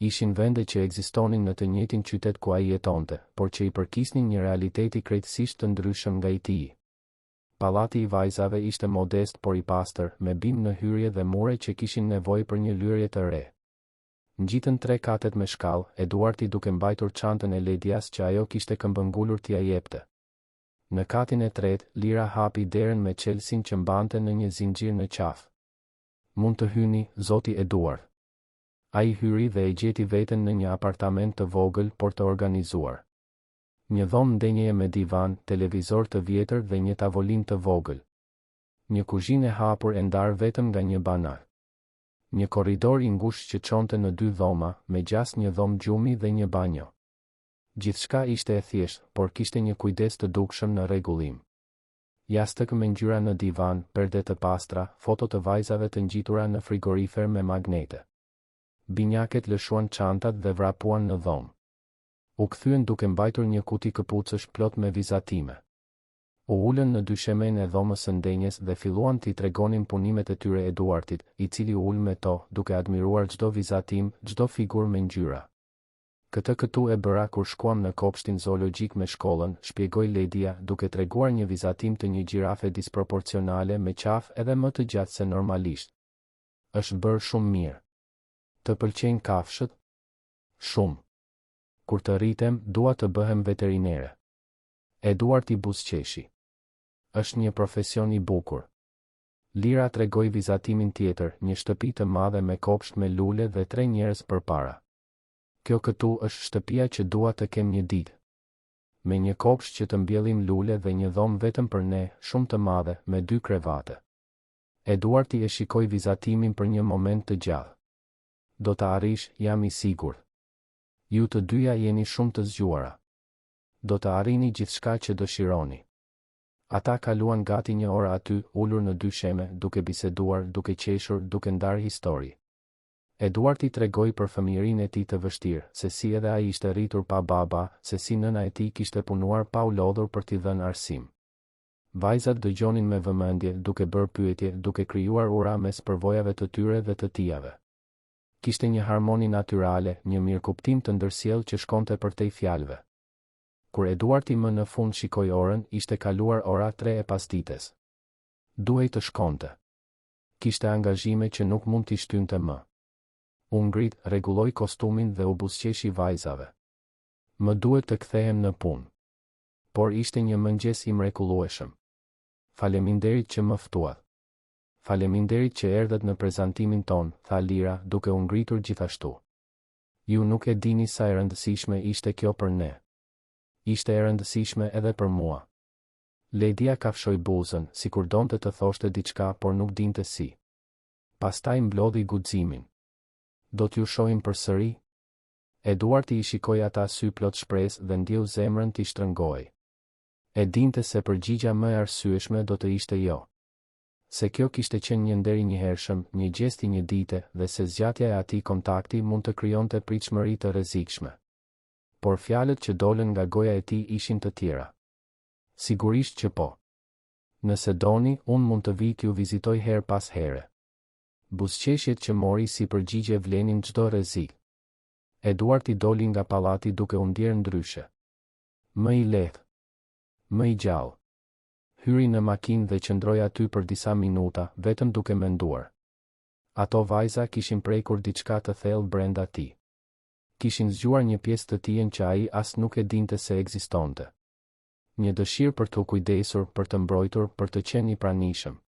Speaker 1: Ishin vende që ekzistonin në të njëjtin qytet ku ai jetonte, por që i përkisnin një realiteti krejtësisht të ndryshëm nga i tij. Pallati i vajzave ishte modest por i pastër, me bim në hyrje dhe mure që kishin nevojë për një lyrje të re. Ngjitën 3 katet me shkallë, Eduardi duke mbajtur çantën e Ledias që ajo kishte këmbëngulur t'ia jepte. Në katin e tretë, Lira hapi derën me çelësin që mbante në një zinxhir në qafë. Mund të hyni, zoti Eduard. Ai hyri dhe e gjeti veten në një apartament të vogël por të organizuar. Një dhomë ndenjeje me divan, televizor të vjetër dhe një tavolinë të vogël. Një kuzhinë e hapur e ndarë vetëm nga një banar. Një korridor i ngushtë që çonte në 2 dhoma, me gjas një dhomë gjumi dhe një banjo. Gjithçka ishte e thjeshtë, por kishte një kujdes të dukshëm në rregullim. Jastëk me ngjyra në divan, perde të pastra, foto të vajzave të ngjitura në frigorifer me magnete. Binjaket lëshuan çantat dhe vrapuan në dhomë. U kthyen duke mbajtur një kuti këpucësh plot me vizatime. U ulën në dyshemen e dhomës së ndenjes dhe filluan t'i tregonin punimet e tyre Eduardit, i cili u ul me to, duke admiruar çdo vizatim, çdo figurë me ngjyra. Këtë këtu e bëra kur shkuam në kopshtin zoologjik me shkollën, shpjegoi Ledia, duke treguar një vizatim të një gjirafe disproporcionale me qafë edhe më të gjatë se normalisht. Është bërë shumë mirë. Të pëlqejnë kafshët? Shumë. Kur të rritem, dua të bëhem veterinere. Eduardi buzëqeshi. Është një profesion i bukur. Lira tregoi vizatimin tjetër, një shtëpi të madhe me kopsht me lule dhe 3 njerëz përpara. Kjo këtu është shtëpia që dua të kem një ditë. Me një kopsht që të mbjellim lule dhe një dhomë vetëm për ne, shumë të madhe, me 2 krevate. Eduardi e shikoi vizatimin për një moment të gjallë. Do të arrish, jam i sigurt. Ju të dyja jeni shumë të zgjuara. Do të arrini gjithçka që dëshironi. Ata kaluan gati 1 orë aty, ulur në dysheme, duke biseduar, duke qeshur, duke ndarë histori. Eduardi tregoi për fëmijërinë e tij të vështirë, se si edhe ai ishte rritur pa baba, se si nëna e tij kishte punuar pa u lodhur për t'i dhënë arsim. Vajzat dëgjonin me vëmendje, duke bërë pyetje, duke krijuar ura mes përvojave të tyre dhe të tijave. Kishte një harmoni natyrale, një mirëkuptim të ndërsjellë që shkonte përtej fjalëve. Kur Eduardi më në fund shikoi orën, ishte kaluar ora 3 e pasdites. Duhej të shkonte. Kishte angazhime që nuk mund t'i shtynte më. U ngrit, rregulloi kostumin dhe u buzëqeshi vajzave. Më duhet të kthehem në punë. Por ishte një mëngjes i mrekullueshëm. Faleminderit që më ftuat. Faleminderit që erdhët në prezantimin ton, tha Lira, duke u ngritur gjithashtu. Ju nuk e dini sa e rëndësishme ishte kjo për ne. Ishte e rëndësishme edhe për mua. Ledia kafshoi buzën, sikur donte të thoshte diçka, por nuk dinte si. Pastaj mblodhi guximin. Do t'ju shohim përsëri? Eduardi I shikoi ata sy plot shpresë dhe ndjeu zemrën t'i shtrëngoi. E dinte se përgjigja më e arsyeshme do të ishte jo. Se kjo kishte qenë një nder I njëhershëm, një gjest I një dite, dhe se zgjatja e atij kontakti mund të krijonte pritshmëri të rrezikshme. Por fjalët që dolën nga goja e tij ishin të tjera. Sigurisht që po. Nëse doni, unë mund të vi t'ju vizitoj her pas here. Buzëqeshjet që mori si përgjigje vlenin çdo rrezik. Eduardi doli nga pallati duke u ndjerë ndryshe. Më I lehtë. Më I gjallë. Hyri në makinë dhe qëndroi aty për disa minuta, vetëm duke menduar. Ato vajza kishin prekur diçka të thellë brenda tij. Kishin zgjuar një pjesë të tij që ai as nuk e dinte se ekzistonte. Një dëshirë për të kujdesur, për të mbrojtur, për të qenë I pranishëm.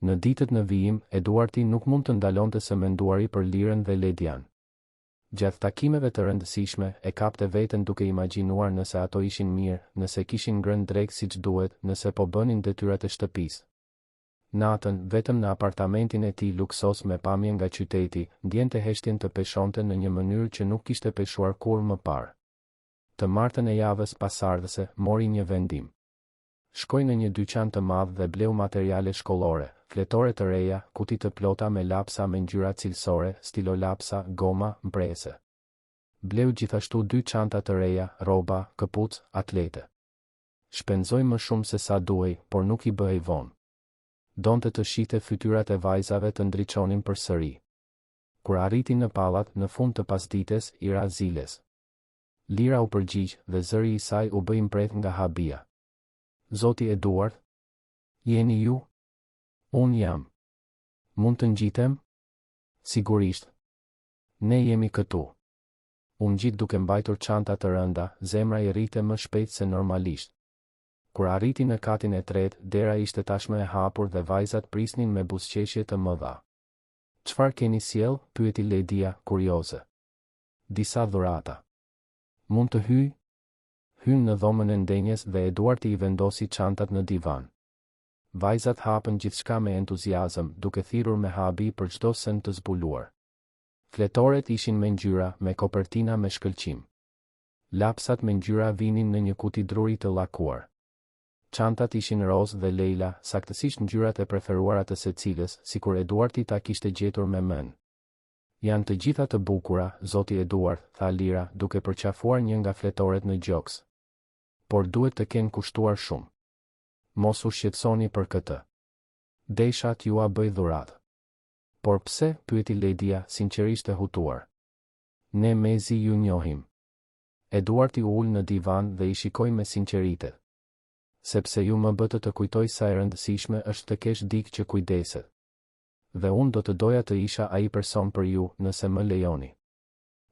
Speaker 1: Në ditët në vijim, Eduardi nuk mund të ndalonte së menduari për Lirën dhe Ledian. Gjatë takimeve të rëndësishme, e kapte veten duke imagjinuar nëse ato ishin mirë, nëse kishin ngrënë drejt siç duhet, nëse po bënin detyrat e shtëpisë. Natën, vetëm në apartamentin e tij luksos me pamje nga qyteti, ndjente heshtjen të peshonte në një mënyrë që nuk kishte peshuar kurrë më parë. Të martën e javës pasardhëse, mori një vendim. Shkoi në një dyqan të madh dhe bleu materiale shkollore, fletore të reja, kuti të plota me lapsa me ngjyra cilësore, stilolapsa, goma, mprese. Bleu gjithashtu 2 çanta të reja, rroba, këpucë, atlete. Shpenzoi më shumë se sa duhej, por nuk I bëhej vonë. Donte të shihte fytyrat e vajzave të ndriçonin përsëri. Kur arriti në pallat, në fund të pasdites, I ra ziles. Lira u përgjigj dhe zëri I saj u bë I mbredh nga habia. Zoti Eduard? Jeni ju? Unë jam. Mund të ngjitem? Sigurisht. Ne jemi këtu. U ngjit duke mbajtur çanta të rënda, zemra I rrite më shpejt se normalisht. Kur arriti në katin e tretë, dera ishte tashmë e hapur dhe vajzat prisnin me buzëqeshje të mëdha. Çfarë keni sjell? Pyeti Ledia, kurioze. Disa dhurata. Mund të hyj? Hyn në dhomën e ndenjes dhe Eduardi I vendosi çantat në divan. Vajzat hapën gjithçka me entuziazëm, duke thirrur me habi për çdo sen të zbuluar. Fletoret ishin me ngjyra, me kopertina me shkëlqim. Lapsat me ngjyra vinin në një kuti druri të llakuar. Çantat ishin roz dhe lejla, saktësisht ngjyrat e preferuara të secilës, sikur Eduardi ta kishte gjetur me mend. Janë të gjitha të bukura, zoti Eduard, tha Lira, duke përqafuar një nga fletoret në gjoks. Por duhet të kenë kushtuar shumë. Mos u shqetësoni për këtë. Desha t'ju a bëj dhuratë. Por pse? Pyeti Ledia, sinqerisht e hutuar. Ne mezi ju njohim. Eduardi u ul në divan dhe I shikoi me sinqeritet. Sepse ju më bëtë të kujtoj sa e rëndësishme është të kesh dikë që kujdeset. Dhe unë do të doja të isha ai person për ju, nëse më lejoni.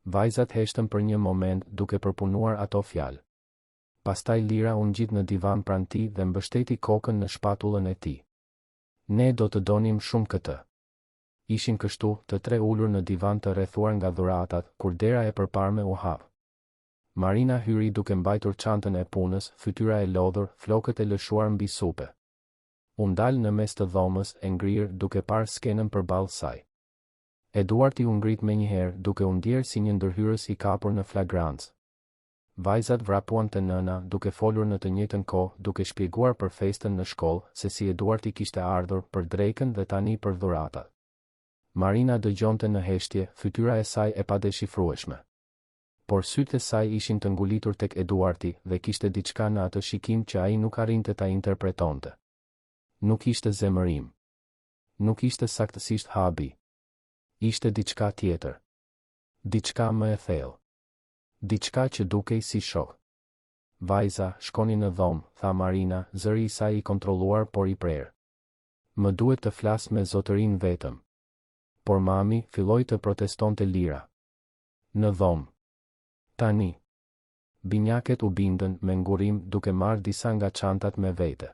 Speaker 1: Vajzat heshtën për një moment duke përpunuar ato fjalë. Pastaj Lira u ngjit në divan pranë tij dhe mbështeti kokën në shpatullën e tij. Ne do të donim shumë këtë. Ishin kështu, të tre ulur në divan të rrethuar nga dhuratat, kur dera e përparme u hap. Marina hyri duke mbajtur çantën e punës, fytyra e lodhur, flokët e lëshuar mbi supe. U ndal në mes të dhomës, e ngrirë duke parë skenën përballë saj. Eduardi u ngrit menjëherë duke u ndjerë si një ndërhyrës I kapur në flagrancë. Vajzat vrapuan të nëna, duke folur në të njëjtën kohë, duke shpjeguar për festën në shkollë, se si Eduardi kishte ardhur, për drekën dhe tani për dhuratat. Marina dëgjonte në heshtje, fytyra e saj e padeshifrueshme. Por sytë e saj ishin të ngulitur tek Eduardi dhe kishte diçka në atë shikim që ai nuk arrinte ta interpretonte. Nuk ishte zemërim. Nuk ishte saktësisht habi. Ishte diçka tjetër. Diçka më e thellë. Diçka që dukej si shok. Vajza, shkoni në dhomë, tha Marina, zëri I saj I kontrolluar por I prerë. Më duhet të flas me zotërin vetëm. por mami filloi të protestonte lira. Në dhomë. Tani. Binjaket u bindën me ngurim duke marrë disa nga çantat me vete.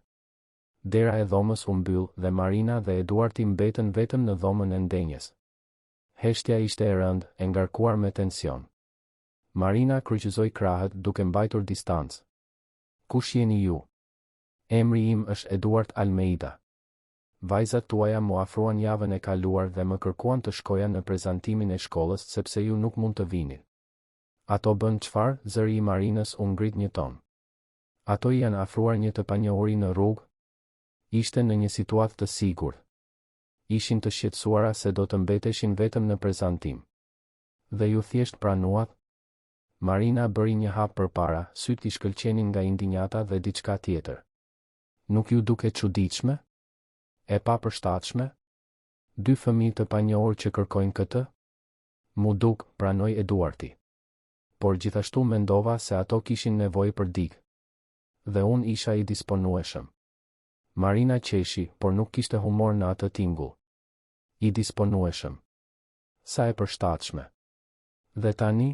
Speaker 1: Dera e dhomës u mbyll dhe Marina dhe Eduardi mbetën vetëm në dhomën e ndenjes. Heshtja ishte e rëndë, e ngarkuar me tension. Marina kryqëzoi krahët duke mbajtur distancë. Kush jeni ju? Emri im është Eduard Almeida. Vajzat tuaja mu afruan javën e kaluar dhe më kërkuan të shkoja në prezantimin e shkollës sepse ju nuk mund të vini. Ato bën çfarë? Zëri I Marinës u ngrit një ton. Ato I janë afruar një të panjohuri në rrugë. Ishte në një situatë të sigurt. Ishin të shqetësuara se do të mbeteshin vetëm në prezantim. Dhe ju thjesht pranuat? Marina bëri një hap përpara, syt I shkëlqenin nga indinjata dhe diçka tjetër. Nuk ju duke çuditshme? E papërshtatshme? 2 fëmijë të panjohur që kërkojnë këtë? Mu duk, pranoi Eduardi. Por gjithashtu mendova se ato kishin nevojë për dikë. Dhe unë isha I disponueshëm. Marina qeshi, por nuk kishte humor në atë tingull. I disponueshëm. Sa e përshtatshme. Dhe tani?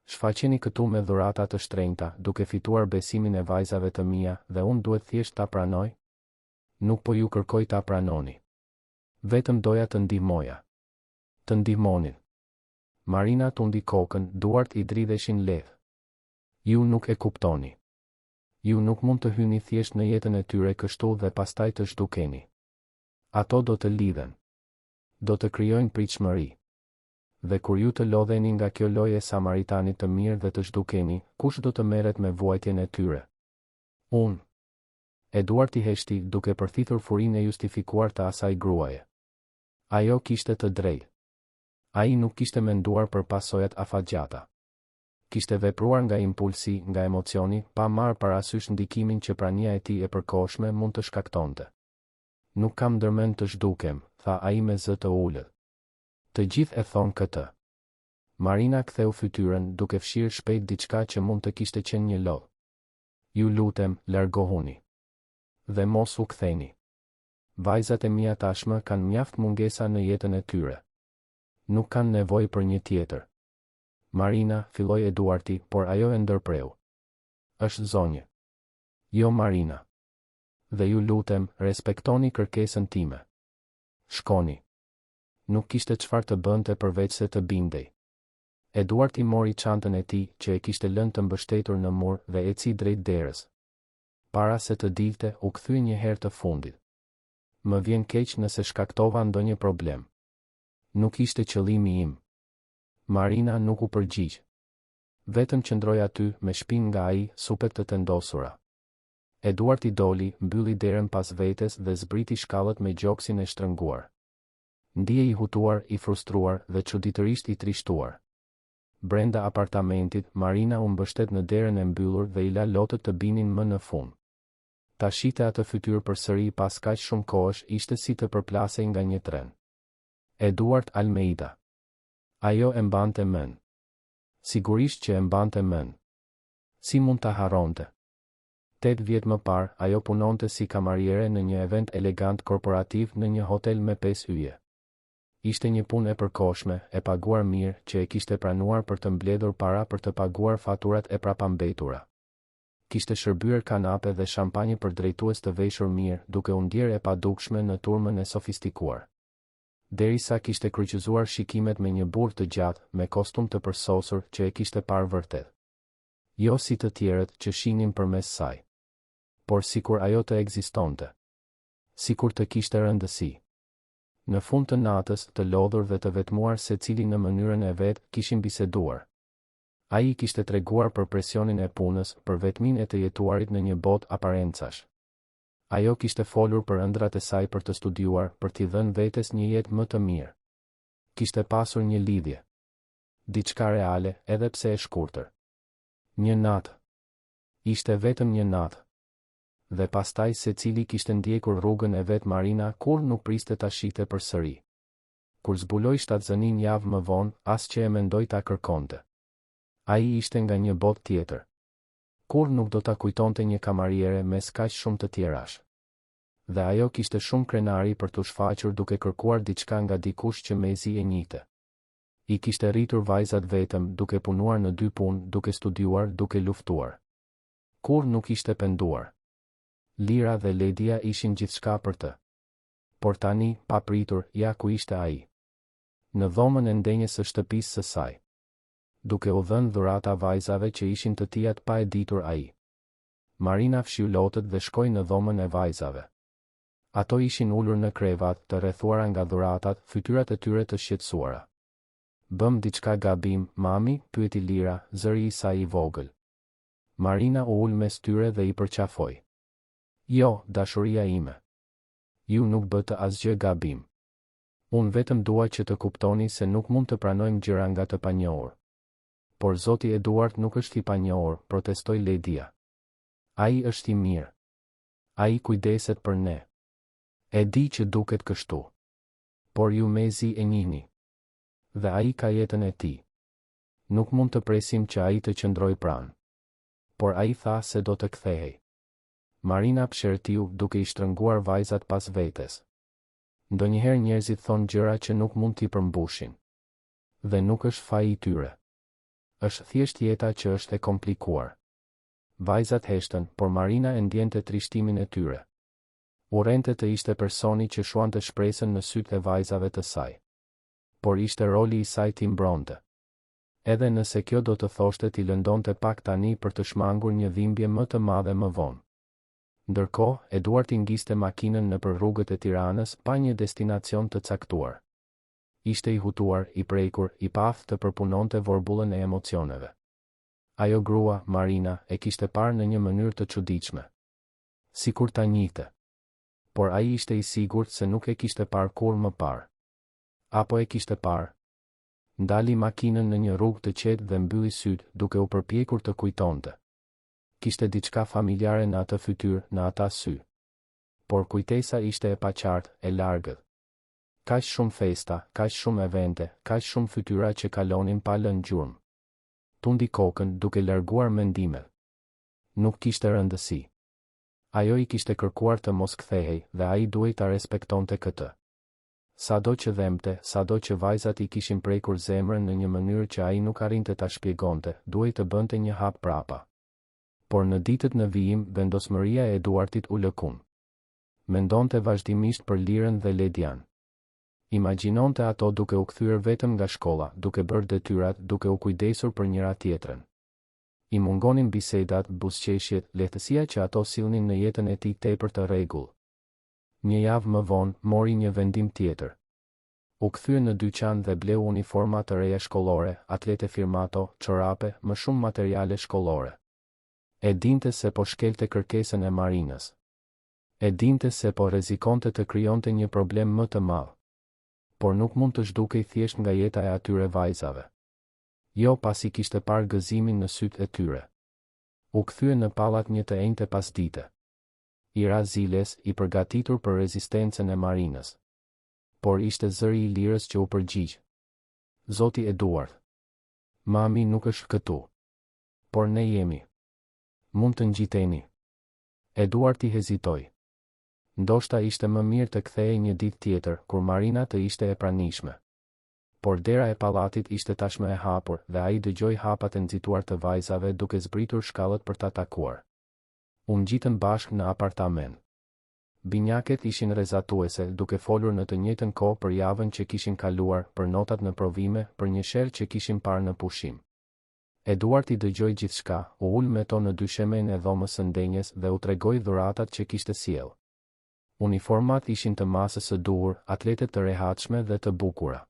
Speaker 1: Shfaqeni këtu me dhurata të shtrenjta, duke fituar besimin e vajzave të mia dhe unë duhet thjesht ta pranoj? Nuk po ju kërkoj ta pranoni. Vetëm doja të ndihmoja. Të ndihmonin. Marina tundi kokën, duart I dridheshin lehtë. Ju nuk e kuptoni. Ju nuk mund të hyni thjesht në jetën e tyre kështu dhe pastaj të zhdukeni. Ato do të lidhen. Do të krijojnë pritshmëri. Dhe kur ju të lodheni nga kjo lojë e samaritanit të mirë dhe të zhdukeni, kush do të merret me vuajtjen e tyre? Unë. Eduardi heshti duke përthithur furinë e justifikuar të asaj gruaje. Ajo kishte të drejtë. Ai nuk kishte menduar për pasojat afatgjata. Kishte vepruar nga impulsi, nga emocioni, pa marrë parasysh ndikimin që prania e tij e përkohshme mund të shkaktonte. Nuk kam ndërmend të zhdukem, tha ai me zë të ulët. Të gjithë e thonë këtë. Marina ktheu fytyrën duke fshirë shpejt diçka që mund të kishte qenë një lodh. Ju lutem, largohuni. Dhe mos u ktheni. Vajzat e mia tashmë kanë mjaft mungesa në jetën e tyre. Nuk kanë nevojë për një tjetër. Marina, filloi Eduardi, por ajo e ndërpreu. Është zonjë. Jo Marina. Dhe ju lutem, respektoni kërkesën time. Shkoni. Nuk kishte çfarë të bënte përveç se të bindej. Eduardi mori çantën e tij, që e kishte lënë të mbështetur në mur dhe eci drejt derës. Para se të dilte, u kthye një herë të fundit. Më vjen keq nëse shkaktova ndonjë problem. Nuk ishte qëllimi im. Marina nuk u përgjigj. Vetëm qëndroi aty me shpinë nga ai, supet të tendosura. Eduardi doli, mbylli derën pas vetes dhe zbriti shkallët me gjoksin e shtrënguar. Ndihej I hutuar, I frustruar dhe çuditërisht I trishtuar. Brenda apartamentit, Marina u mbështet në derën e mbyllur dhe I la lotët të binin më në fund. Ta shite atë fytyrë përsëri pas kaq shumë kohësh ishte si të përplasej nga një tren. Eduard Almeida. Ajo e mbante mend. Sigurisht që e mbante mend. Si mund ta harronte? 8 vjet më parë, ajo punonte si kamariere në një event elegant korporativ në një hotel me 5 yje. Ishte një punë e përkohshme, e paguar mirë, që e kishte pranuar për të mbledhur para për të paguar faturat e prapambetura. Kishte shërbyer kanape dhe shampanjë për drejtues të veshur mirë, duke u ndjerë e padukshme në turmën e sofistikuar. Derisa kishte kryqëzuar shikimet me një burr të gjatë, me kostum të përsosur që e kishte parë vërtet. Jo si të tjerët që shihnin përmes saj. Por sikur ajo të ekzistonte. Sikur të kishte rëndësi. Në fund të natës, të lodhur dhe të vetmuar secili në mënyrën e vet, kishin biseduar. Ai kishte treguar për presionin e punës, për vetminë e të jetuarit në një botë aparencash. Ajo kishte folur për ëndrat e saj për të studiuar, për t'i dhënë vetes një jetë më të mirë. Kishte pasur një lidhje. Diçka reale, edhe pse e shkurtër. Një natë. Ishte vetëm një natë. Dhe pastaj secili kishte ndjekur rrugën e vet. Marina kur nuk priste ta shihte përsëri. Kur zbuloi shtatzënin javë më vonë, as që e mendoi ta kërkonte. Ai ishte nga një botë tjetër. Kur nuk do ta kujtonte një kamariere mes kaq shumë të tjerash. Dhe ajo kishte shumë krenari për të shfaqur duke kërkuar diçka nga dikush që mezi e njihte. I kishte rritur vajzat vetëm, duke punuar në 2 punë, duke studiuar, duke luftuar. Kur nuk ishte penduar. Lira dhe Ledia ishin gjithçka për të. Por tani, pa pritur, ja ku ishte ai. Në dhomën e ndenjes së shtëpisë së saj. Duke u dhënë dhurata vajzave që ishin të tijat pa e ditur ai. Marina fshiu lotët dhe shkoi në dhomën e vajzave. Ato ishin ulur në krevat, të rrethuara nga dhuratat, fytyrat e tyre të shqetësuara. Bëm diçka gabim, mami, pyeti Lira, zëri i saj i vogël. Marina u ul mes tyre dhe i përqafoi. Jo, dashuria ime. Ju nuk bëtë asgjë gabim. Unë vetëm dua që të kuptoni se nuk mund të pranojmë gjëra nga të panjohur. Por Zoti Eduard nuk është i panjohur, protestoi Ledia. Ai është i mirë. Ai kujdeset për ne. E di që duket kështu. Por ju mezi e njihni. Dhe ai ka jetën e tij. Nuk mund të presim që ai të qëndrojë pranë. Por ai tha se do të kthehej. Marina pshertiu duke i shtrënguar vajzat pas vetes. Ndonjëherë njerëzit thonë gjëra që nuk mund t'i përmbushin. Dhe nuk është faji i tyre. Është thjesht jeta që është e komplikuar. Vajzat heshtën, por Marina e ndjente trishtimin e tyre. Urrente të ishte personi që shuante shpresën në sytë e vajzave të saj. Por ishte roli i saj t'i mbronte. Edhe nëse kjo do të thoshte t'i lëndonte pak tani për të shmangur një dhimbje më të madhe më vonë. Ndërkohë, Eduard i ngiste makinën nëpër rrugët e Tiranës pa një destinacion të caktuar. Ishte i hutuar, i prekur, i paftë të përpunonte vorbullën e emocioneve. Ajo grua, Marina, e kishte parë në një mënyrë të çuditshme. Sikur ta njihte. Por ai ishte i sigurt se nuk e kishte parë kur më parë. Apo e kishte parë? Ndali makinën në një rrugë të qetë dhe mbylli sytë, duke u përpjekur të kujtonte. Kishte diçka familjare në atë fytyrë, në ata sy. Por kujtesa ishte e paqartë, e largët. Kaq shumë festa, kaq shumë evente, kaq shumë fytyra që kalonin pa lënë gjurmë. Tundi kokën duke larguar mendimet. Nuk kishte rëndësi. Ajo i kishte kërkuar të mos kthehej dhe ai duhej ta respektonte këtë. Sado që dhemte, sado që vajzat i kishin prekur zemrën në një mënyrë që ai nuk arrinte ta shpjegonte, duhej të bënte një hap prapa. Por në ditët në vijim, vendosmëria e Eduardit u lëkun. Mendonte vazhdimisht për Lirën dhe Ledian. Imagjinonte ato duke u kthyer vetëm nga shkolla, duke bërë detyrat, duke u kujdesur për njëra tjetrën. I mungonin bisedat, buzëqeshjet, lehtësia që ato sillnin në jetën e tij tepër të rregull. Një javë më vonë, mori një vendim tjetër. U kthye në dyqan dhe bleu uniforma të reja shkollore, atlete firmato, çorape, më shumë materiale shkollore. E dinte se po shkelte kërkesën e Marinës. E dinte se po rrezikonte të krijonte një problem më të madh. Por nuk mund të zhdukej thjesht nga jeta e atyre vajzave. Jo pasi kishte parë gëzimin në sytë e tyre. U kthye në pallat një të enjte pasdite. I ra ziles, i përgatitur për rezistencën e Marinës. Por ishte zëri i Lirës që u përgjigj. Zoti Eduard. Mami nuk është këtu. Por ne jemi. Mund të ngjiteni. Eduard i hezitoi. Ndoshta ishte më mirë të kthehej një ditë tjetër, kur Marina të ishte e pranishme. Por dera e pallatit ishte tashmë e hapur dhe ai dëgjoi hapat e nxituar të vajzave duke zbritur shkallët për ta takuar. U ngjitën bashkë në apartament. Binjaket ishin rrezatuese, duke folur në të njëjtën kohë për javën që kishin kaluar, për notat në provime, për një sherr që kishin parë në pushim. Eduard i dëgjoi gjithçka, u ul me to në dyshemen e dhomës së ndenjes dhe u tregoi dhuratat që kishte sjell. Uniformat ishin të masës së duhur, atlete të rehatshme dhe të bukura.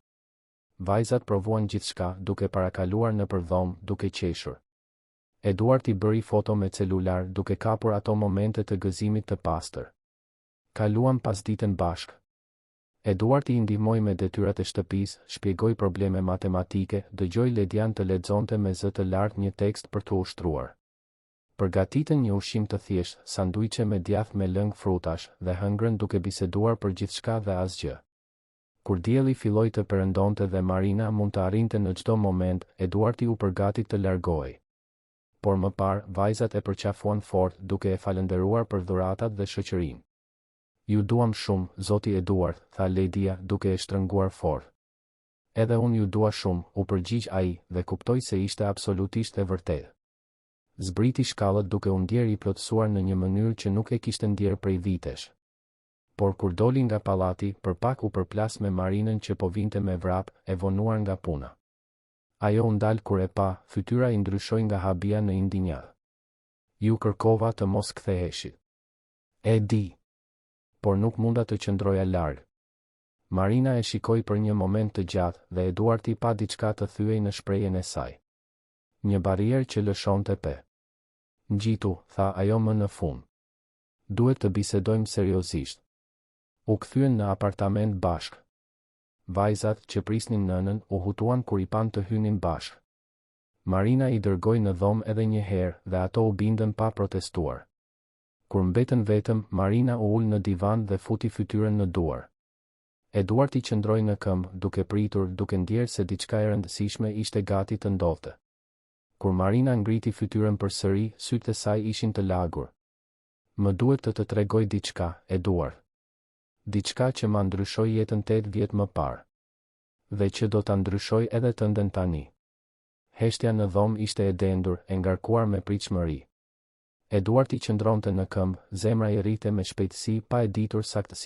Speaker 1: Vajzat provuan gjithçka, duke parakaluar nëpër dhomë, duke qeshur. Eduard i bëri foto me celular, duke kapur ato momente të gëzimit të pastër. Kaluan pasditën bashkë. Eduard i ndihmoi me detyrat e shtëpisë, shpjegoi probleme matematike, dëgjoi Ledian të lexonte me zë të lartë një tekst për të ushtruar. Përgatitën një ushqim të thjeshtë, sanduiçe me djath me lëng frutash dhe hëngrën duke biseduar për gjithçka dhe asgjë. Kur dielli filloi të perëndonte dhe Marina mund të arrinte në çdo moment, Eduardi u përgati të largohej. Por më parë, vajzat e përqafuan fort, duke e falendëruar për dhuratat dhe shoqërinë. Ju duam shumë, zoti Eduard, tha Ledia duke e shtrënguar fort. Edhe unë ju dua shumë, u përgjigj ai, dhe kuptoi se ishte absolutisht e vërtetë. Zbriti shkallët duke u ndjerë i plotësuar në një mënyrë që nuk e kishte ndjerë prej vitesh. Por kur doli nga pallati, për pak u përplas me Marinën që po vinte me vrap, e vonuar nga puna. Ajo u ndal kur e pa, fytyra i ndryshoi nga habia në indinjad. Ju kërkova të mos ktheheshit. E di. Por nuk munda të qëndroja larg. Marina e shikoi për një moment të gjatë dhe Eduardi pa diçka të thyej në shprehjen e saj. Një barierë që lëshonte pe. Ngjitu, tha ajo më në fund. Duhet të bisedojmë seriozisht. U kthyen në apartament bashk. Vajzat që prisnin nënën u hutuan kur i pan të hynin bashk. Marina i dërgoi në dhomë edhe një herë dhe ato u bindën pa protestuar. Kur mbetën vetëm, Marina u ul në divan dhe futi fytyrën në duar. Eduard i qëndroi në këmbë, duke pritur, duke ndjerë se diçka e rëndësishme ishte gati të ndodhte. Kur Marina ngriti fytyrën përsëri, sytë e saj ishin të lagur. Më duhet të të tregoj diçka, Eduard. Diçka që ma ndryshoi jetën 8 vjet më parë. Dhe që do ta ndryshoj edhe tënden tani. Heshtja në dhomë ishte e dendur, e ngarkuar me pritshmëri. Eduard i qëndronte në këmbë, zemra i rrite me shpejtësi pa e ditur saktësi.